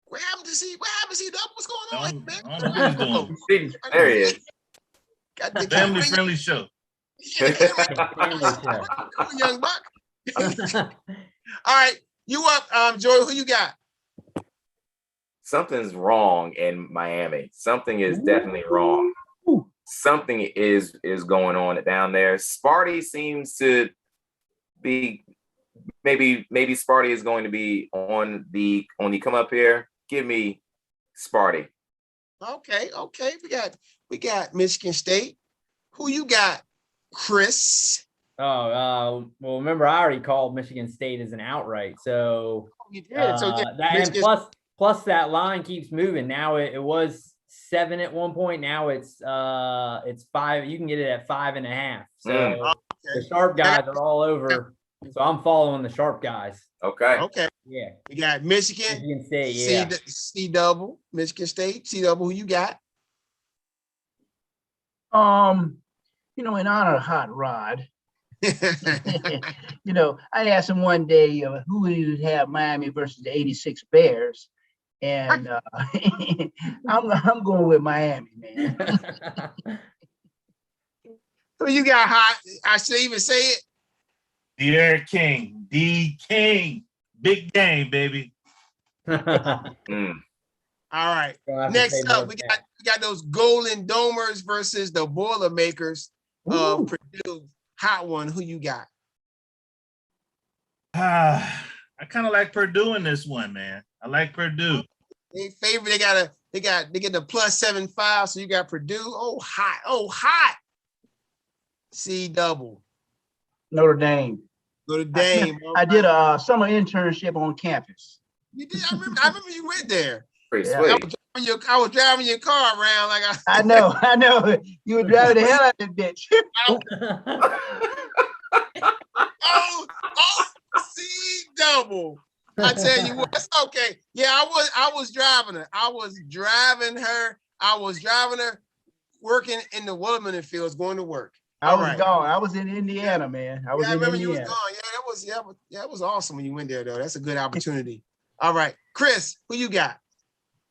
What happened to see? What's going on, man? I don't know what he's doing. There he is. Got the Family-friendly show. Young buck. All right, you up, Joy? Who you got? Something's wrong in Miami. Something is definitely wrong. Something is going on down there. Sparty seems to be maybe Sparty is going to be on the come up here. Give me Sparty. Okay. We got Michigan State. Who you got, Chris? Well, remember I already called Michigan State as an outright. So you did. So and plus that line keeps moving. Now it was 7 at one point. Now it's 5. You can get it at 5.5. So the sharp guys are all over. So I'm following the sharp guys. Okay. Yeah. You got Michigan State. Yeah. C double. Michigan State. C double. Who you got? In honor of Hot Rod, I asked him one day who would have Miami versus the '86 Bears, and I'm going with Miami, man. Who you got, Hot? I should even say it. D King, big game, baby. All right. Next up, we got those Golden Domers versus the Boilermakers of Purdue. Hot one. Who you got? I kind of like Purdue in this one, man. I like Purdue. They favorite. They get the +7.5. So you got Purdue. Oh hot. C double. Notre Dame. Notre Dame. I did a summer internship on campus. You did. I remember you went there. Pretty sweet. I was driving your car around like I know. You were driving the hell out of that bitch. C double. I tell you what, it's okay. Yeah, I was driving her. I was driving her working in the Woodman fields going to work. I was gone. I was in Indiana, man. I remember you was gone. Yeah, that was awesome when you went there, though. That's a good opportunity. All right. Chris, who you got?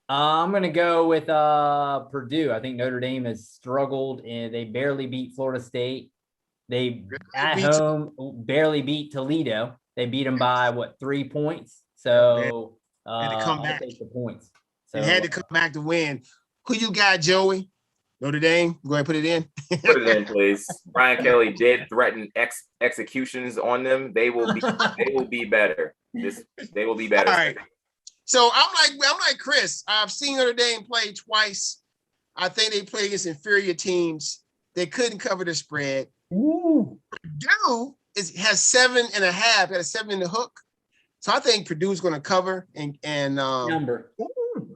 I'm going to go with Purdue. I think Notre Dame has struggled and they barely beat Florida State. They at home barely beat Toledo. They beat them by 3 points. So had to come back. Take the points. So they had to come back to win. Who you got, Joey? Notre Dame. Go ahead and put it in. Put it in, please. Brian Kelly did threaten executions on them. They will be better. They will be better. All right. So I'm like Chris. I've seen Notre Dame play twice. I think they play against inferior teams. They couldn't cover the spread. Ooh. Purdue has 7.5. Got a 7 in the hook. So I think Purdue's going to cover and number.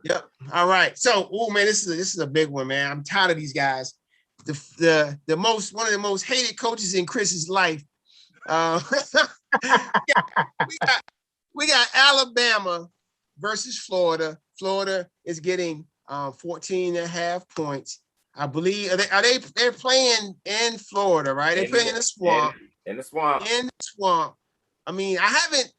Yep. All right. So, man, this is a big one, man. I'm tired of these guys. One of the most hated coaches in Chris's life. We got Alabama versus Florida. Florida is getting 14.5 points. I believe they're playing in Florida, right? They're playing in the swamp. In the swamp. I mean,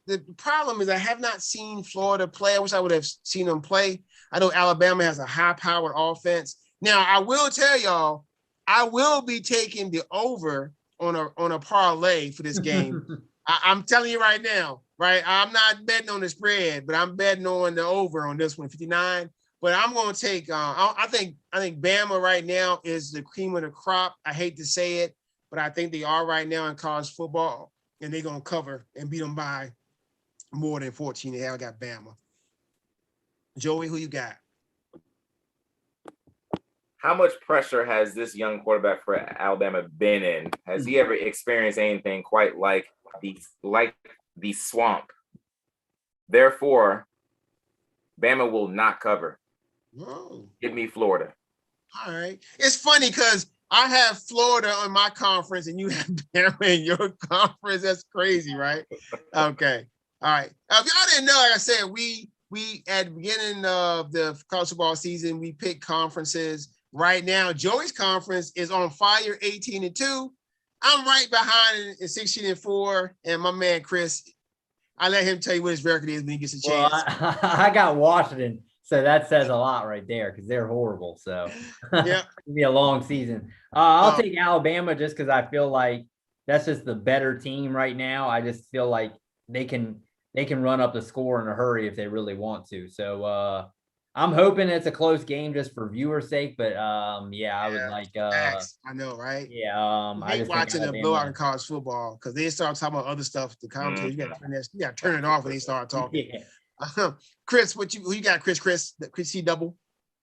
the problem is I have not seen Florida play. I wish I would have seen them play. I know Alabama has a high-powered offense. Now, I will tell y'all, I will be taking the over on a parlay for this game. I'm telling you right now, right? I'm not betting on the spread, but I'm betting on the over on this one, 59. But I'm going to take. I think Bama right now is the cream of the crop. I hate to say it, but I think they are right now in college football, and they're going to cover and beat them by more than 14. I got Bama. Joey, who you got? How much pressure has this young quarterback for Alabama been in? Has he ever experienced anything quite like the swamp? Therefore, Bama will not cover. Oh. Give me Florida. All right. It's funny because I have Florida on my conference and you have Bama in your conference. That's crazy, right? Okay. All right. If y'all didn't know, like I said, we at the beginning of the college football season, we pick conferences. Right now, Joey's conference is on fire, 18-2. I'm right behind in 16-4, and my man Chris, I let him tell you what his record is when he gets a chance. Well, I got Washington, so that says a lot right there because they're horrible. So Yeah, it'll be a long season. I'll take Alabama just because I feel like that's just the better team right now. I just feel like they can run up the score in a hurry if they really want to. So I'm hoping it's a close game just for viewer's sake. But I would like. I know, right? Yeah, I hate watching a blowout in college football because they start talking about other stuff. The commentators, you got to turn it off when they start talking. Yeah. Chris, who you got? Chris C double.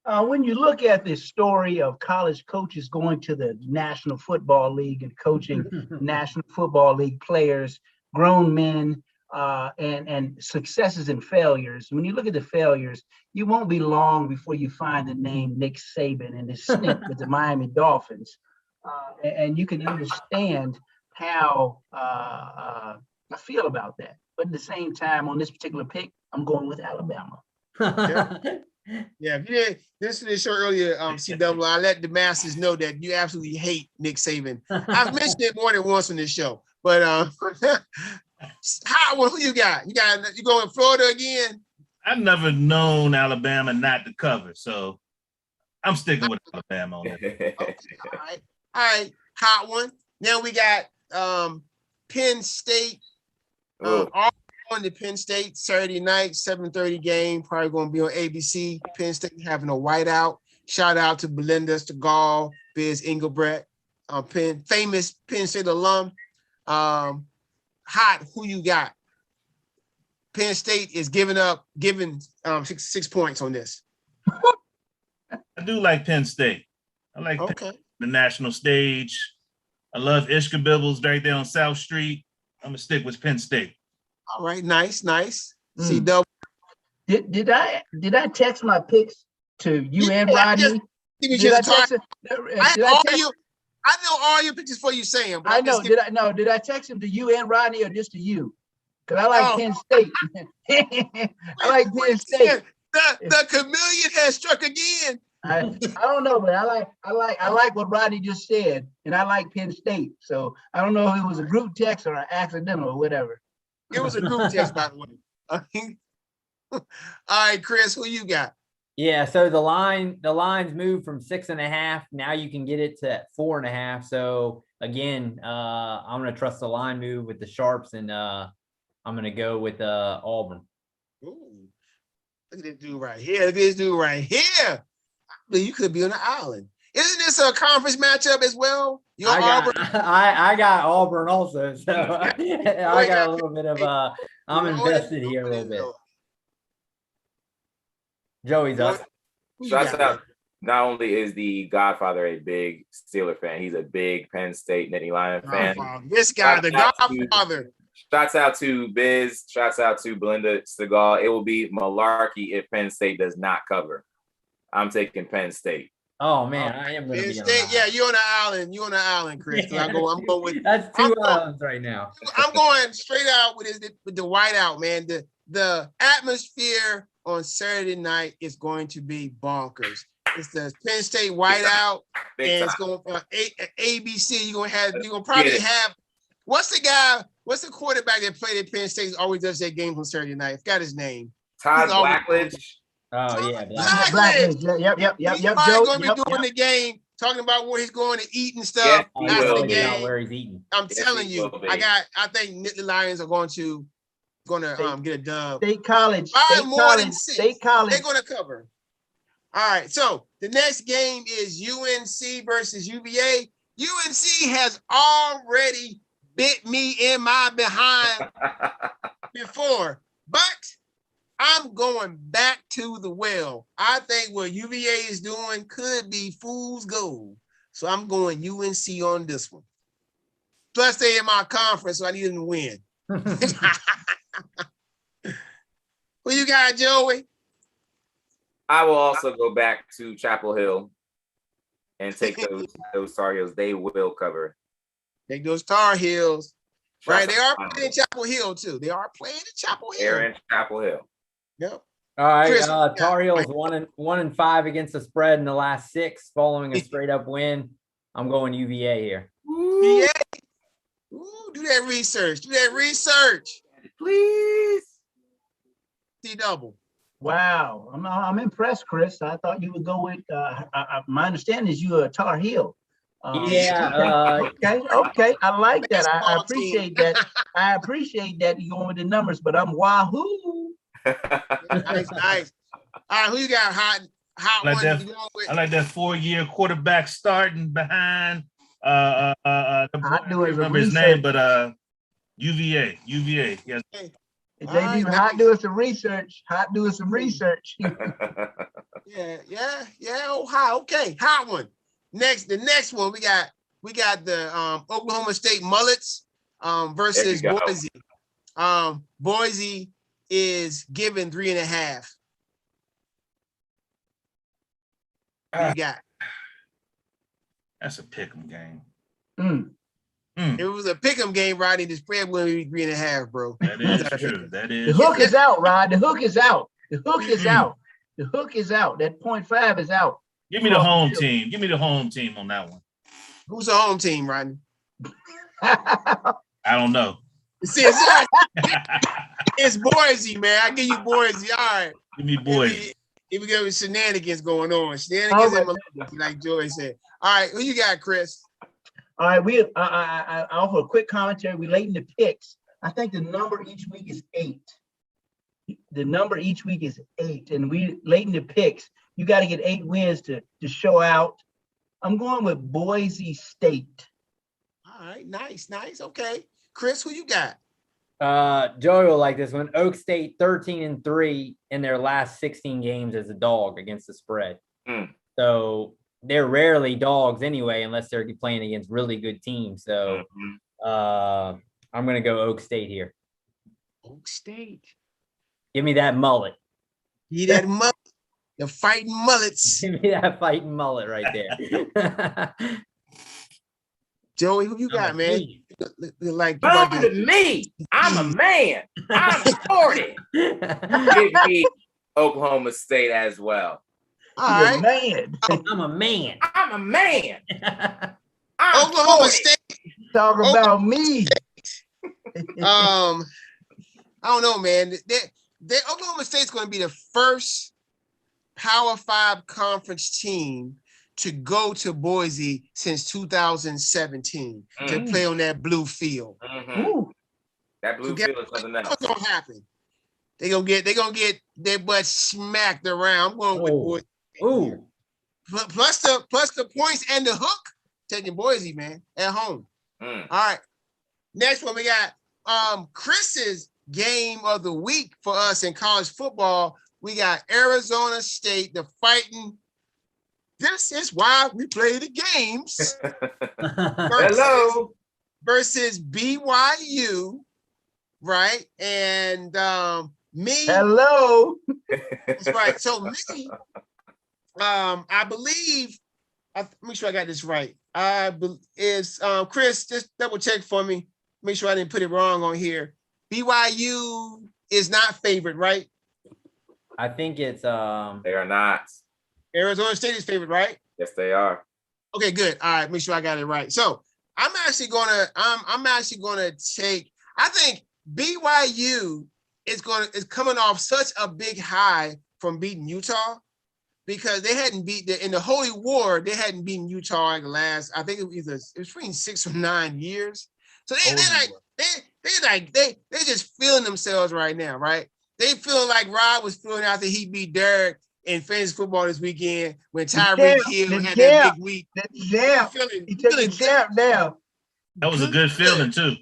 When you look at the story of college coaches going to the National Football League and coaching National Football League players, grown men, and successes and failures. When you look at the failures, you won't be long before you find the name Nick Saban and his stint with the Miami Dolphins. And you can understand how I feel about that. But at the same time, on this particular pick, I'm going with Alabama. Yeah, if you didn't listen to this show earlier, CW, I let the masses know that you absolutely hate Nick Saban. I've mentioned it more than once on this show, but who you got? You going Florida again? I've never known Alabama not to cover, so I'm sticking with Alabama on that. Okay, all right, hot one. Now we got Penn State. On to Penn State Saturday night, 7:30 game, probably going to be on ABC. Penn State having a whiteout. Shout out to Belinda Stegall, Biz Engelbrecht, famous Penn State alum. Hot, who you got? Penn State is giving 6 points on this. I do like Penn State. I like the national stage. I love Ishka Bibbles right there on South Street. I'm gonna stick with Penn State. All right, nice. CW. Did I text my picks to you and Rodney? I know all your pictures for you saying. But I know. Did I text him to you and Rodney or just to you? Because I like Penn State. I like Penn State. The chameleon has struck again. I don't know, but I like what Rodney just said, and I like Penn State. So I don't know if it was a group text or an accidental or whatever. It was a group text, by the way. All right, Chris, who you got? Yeah, so the lines moved from 6.5. Now you can get it to 4.5. So again, I'm gonna trust the line move with the sharps, and I'm gonna go with Auburn. Ooh, look at this dude right here. You could be on the island. Isn't this a conference matchup as well? I got Auburn also, so I got a little bit of I'm invested here a little bit. Joey's up. Shouts out. Not only is the Godfather a big Steeler fan, he's a big Penn State Nittany Lion fan. This guy, the Godfather. Shouts out to Biz. Shouts out to Belinda Stegall. It will be malarkey if Penn State does not cover. I'm taking Penn State. Oh man, I am going to be on the island. Yeah, you're on the island. You're on the island, Chris. I'm going with that's two islands right now. I'm going straight out with the whiteout, man. The atmosphere on Saturday night is going to be bonkers. It's the Penn State whiteout, and it's going for ABC. You're gonna probably have what's the quarterback that played at Penn State always does that game on Saturday night? I forgot his name. Todd Blackledge. Oh yeah, Blackledge. Yep. He's probably going to be doing the game, talking about where he's going to eat and stuff after the game. Where he's eating. I'm telling you, I think Nittany Lions are going to get a dub. State College. State College. They're going to cover. All right, so the next game is UNC versus UVA. UNC has already bit me in my behind before, but I'm going back to the well. I think what UVA is doing could be fool's gold. So I'm going UNC on this one. Plus, they're in my conference, so I need them to win. Who you got, Joey? I will also go back to Chapel Hill and take those Tar Heels. They will cover. Take those Tar Heels. Right, they are Shots playing in Chapel Hill too. They are playing in Chapel Hill. They're in Chapel Hill. Yep. All right, Chris, Tar Heels 1-5 against the spread in the last 6, following a straight up win. I'm going UVA here. UVA. Ooh, do that research. Do that research, please. T-double. Wow, I'm impressed, Chris. I thought you would go with. My understanding is you're a Tar Heel. Yeah. Okay. I like that. I appreciate that. I appreciate that you're going with the numbers, but I'm wahoo. Nice. All right, who you got? Hot like one. I like that 4-year quarterback starting behind. I can't remember his name, but UVA. Yes. JD, hot doing some research. Yeah. Oh, hot. Okay, hot one. The next one we got the Oklahoma State Mullets versus Boise. Boise is given 3.5. You got. That's a pick'em game. If it was a pick'em game, Rodney, the spread wouldn't be 3.5, bro. That is true. That is. The hook is out, Rod. The hook is out. The hook is out. That 0.5 is out. Give me the home team. Give me the home team on that one. Who's the home team, Rodney? I don't know. See, it's Boise, man. I give you Boise. All right. Give me Boise. If we go shenanigans going on. Shenanigans and Malaysia, like Joey said. All right, who you got, Chris? All right, I offer a quick commentary. We're late in the picks. I think the number each week is 8. The number each week is 8, and we late in the picks. You got to get 8 wins to show out. I'm going with Boise State. All right, nice. Okay, Chris, who you got? Joey will like this one. Oak State 13-3 in their last 16 games as a dog against the spread. So they're rarely dogs anyway, unless they're playing against really good teams. So I'm gonna go Oak State here. Oak State. Give me that mullet. Give that mullet. The fighting mullets. Give me that fighting mullet right there. Joey, who you got, man? Like to me. I'm a man. I'm 40. Give me Oklahoma State as well. All right. Man. I'm a man. I'm Oklahoma 40. State. Talk about me. I don't know, man. Oklahoma State's going to be the first Power 5 conference team to go to Boise since 2017 to play on that blue field. That blue field is something else. What's gonna happen? They're gonna get their butt smacked around. I'm going with Boise. Plus the points and the hook. Taking Boise, man, at home. All right. Next one we got Chris's game of the week for us in college football. We got Arizona State, the Fighting. This is why we play the games. versus BYU, right? And me. Hello. That's right. So me, I believe. Make sure I got this right. Chris, just double check for me. Make sure I didn't put it wrong on here. BYU is not favored, right? I think it's They are not. Arizona State is favored, right? Yes, they are. Okay, good. All right, make sure I got it right. So I'm actually gonna take. I think BYU is coming off such a big high from beating Utah because they hadn't beat in the Holy War. They hadn't beaten Utah in the last. I think it was between 6 or 9 years. So they're just feeling themselves right now, right? They feel like Rob was feeling after he beat Derek in fantasy football this weekend when Tyreek Hill had that big week. He took the champ now. That was a good feeling too.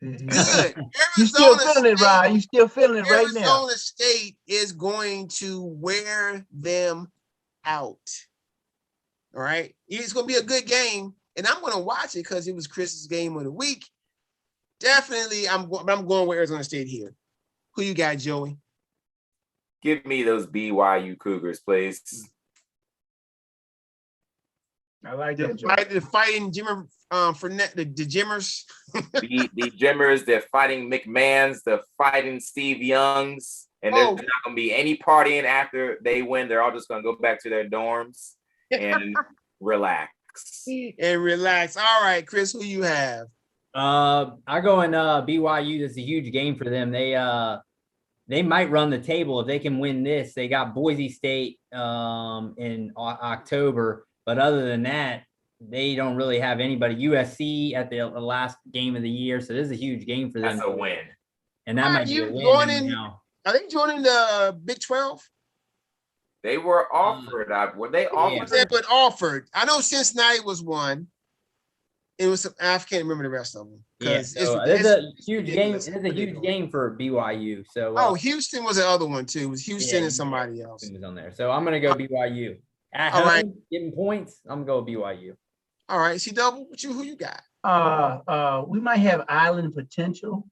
Good. You still feeling it, Rob? You still feeling it right now? Arizona State is going to wear them out. All right, it's going to be a good game, and I'm going to watch it because it was Chris's game of the week. Definitely, I'm going with Arizona State here. Who you got, Joey? Give me those BYU Cougars, please. I like that, Joe. The fighting Jimmer Fournette, the Jimmers. the Jimmers, they're fighting McMahons, they're fighting Steve Youngs, and there's not going to be any partying after they win. They're all just going to go back to their dorms and relax. And relax. All right, Chris, who you have? I go in BYU. This is a huge game for them. They might run the table if they can win this. They got Boise State in October, but other than that, they don't really have anybody. USC at the last game of the year, so this is a huge game for them. That's a win. And that might be a win now. Are they joining the Big 12? They were offered. Were they offered? Yeah, but offered. I know Cincinnati was one. It was. I can't remember the rest of them. Yeah, so it's a huge game. It's a huge game for BYU. So Houston was the other one too. It was Houston and somebody else. Was on there. So I'm gonna go BYU. At all home, right, getting points. I'm gonna go BYU. All right, C double. Who you got? We might have island potential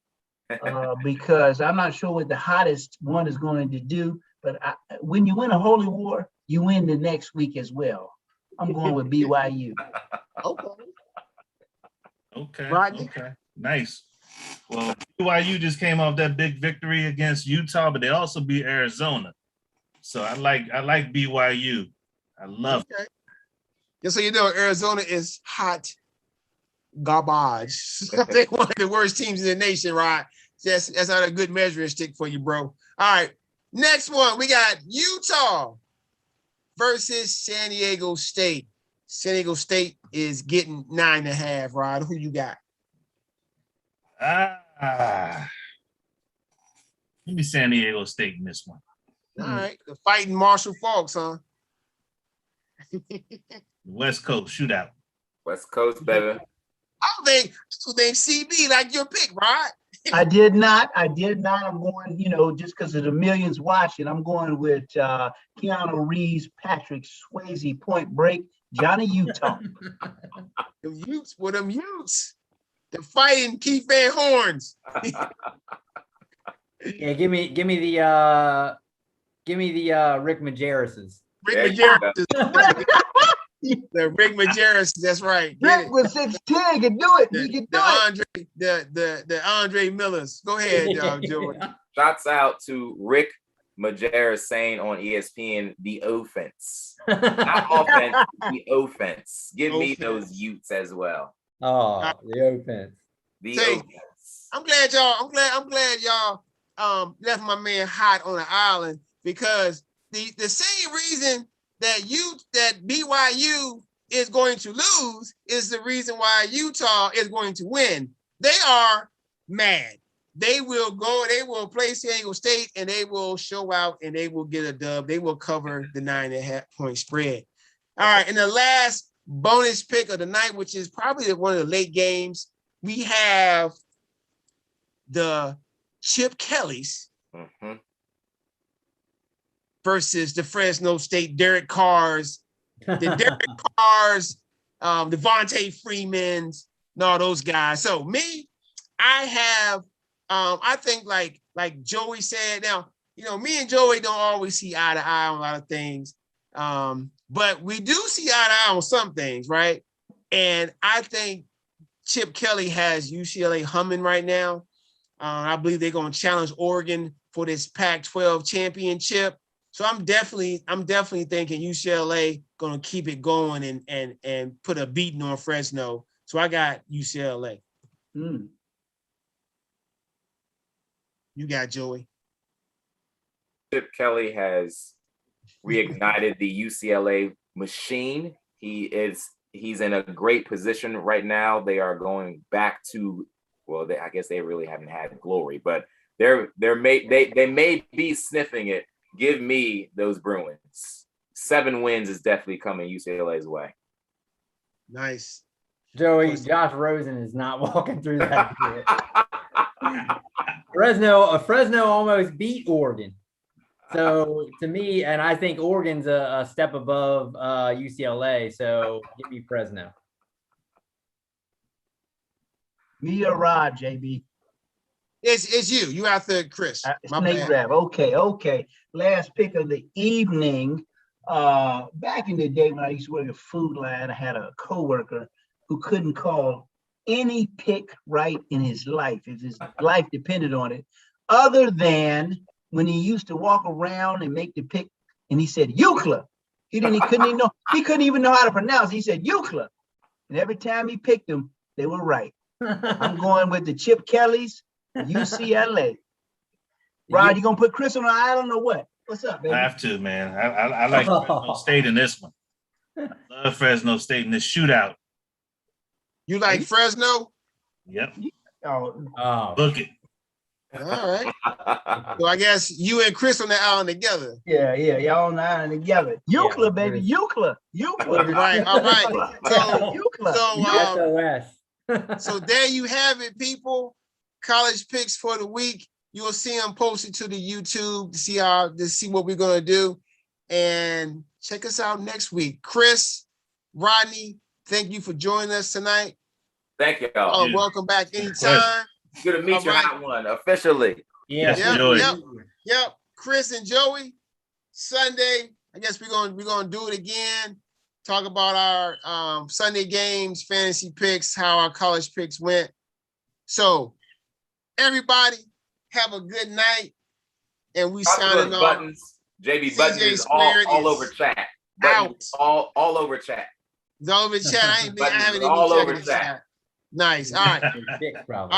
because I'm not sure what the hottest one is going to do. But when you win a holy war, you win the next week as well. I'm going with BYU. Okay. Rodney? Okay. Nice. Well, BYU just came off that big victory against Utah, but they also beat Arizona. So I like BYU. I love it. Just so you know, Arizona is hot garbage. They're one of the worst teams in the nation, right? That's not a good measuring stick for you, bro. All right. Next one, we got Utah versus San Diego State. San Diego State is getting 9.5, Rod. Who you got? Give me San Diego State in this one. All right. The fighting Marshall Falks, huh? West Coast shootout. West Coast, baby. They CB like your pick, Rod. I did not. I'm going, just because of the millions watching, I'm going with Keanu Reeves, Patrick Swayze, Point Break, Johnny Utah. Them Utes with them Utes. The fighting Keith Van Horns. Yeah, give me the Rick Majerus's. Rick Majerus. The Rick Majerus, that's right. Rick was 6'10", he can do it. He can do it. The Andre Millers. Go ahead, Joey. Shouts out to Rick Majerus saying on ESPN, the offense. Not offense, the offense. Give me those Utes as well. Oh, the offense. The offense. I'm glad y'all left my man hot on the island, because the same reason that BYU is going to lose is the reason why Utah is going to win. They are mad. They will play San Diego State and they will show out and they will get a dub. They will cover the 9.5 point spread. All right. And the last bonus pick of the night, which is probably one of the late games, we have the Chip Kellys versus the Fresno State Derek Carrs, Devontae Freemans, and all those guys. So me, I have, I think like Joey said, now, me and Joey don't always see eye to eye on a lot of things, but we do see eye to eye on some things, right? And I think Chip Kelly has UCLA humming right now. I believe they're going to challenge Oregon for this Pac-12 championship. So I'm definitely thinking UCLA going to keep it going and put a beating on Fresno. So I got UCLA. You got Joey. Chip Kelly has reignited the UCLA machine. He's in a great position right now. They are going back to, I guess they really haven't had glory, but they may be sniffing it. Give me those Bruins. 7 wins is definitely coming UCLA's way. Nice. Joey, Josh Rosen is not walking through that. Fresno almost beat Oregon. So to me, and I think Oregon's a step above UCLA. So give me Fresno. Me or Rod, JB? It's you. You after Chris. My Snake bad. draft. Okay. Last pick of the evening. Back in the day when I used to work at Food Line, I had a coworker who couldn't call any pick right in his life if his life depended on it, other than when he used to walk around and make the pick and he said Euclid. He couldn't even know how to pronounce it. He said Euclid. And every time he picked them, they were right. I'm going with the Chip Kellys, UCLA. Rod, you gonna put Chris on I don't know what. What's up, baby? I have to, man. I like Fresno State in this one. I love Fresno State in this shootout. You like Fresno? Yep. Oh, Book it. All right. So I guess you and Chris on the island together. yeah. Y'all on the island together. Euclid, baby. Euclid. Right. All right. So, Euclid. so there you have it, people. College picks for the week. You'll see them posted to the YouTube to see what we're gonna do. And check us out next week. Chris, Rodney, thank you for joining us tonight. Thank y'all. Welcome back anytime. Good to meet you, Hot One, officially. Yeah. Yep. Chris and Joey, Sunday. I guess we're gonna do it again. Talk about our Sunday games, fantasy picks, how our college picks went. So everybody have a good night. And we signing off. Buttons. JB Buttons is all over chat. Buttons, all over chat. It's all over chat. I haven't even all over checking the chat. Nice. All right. All right.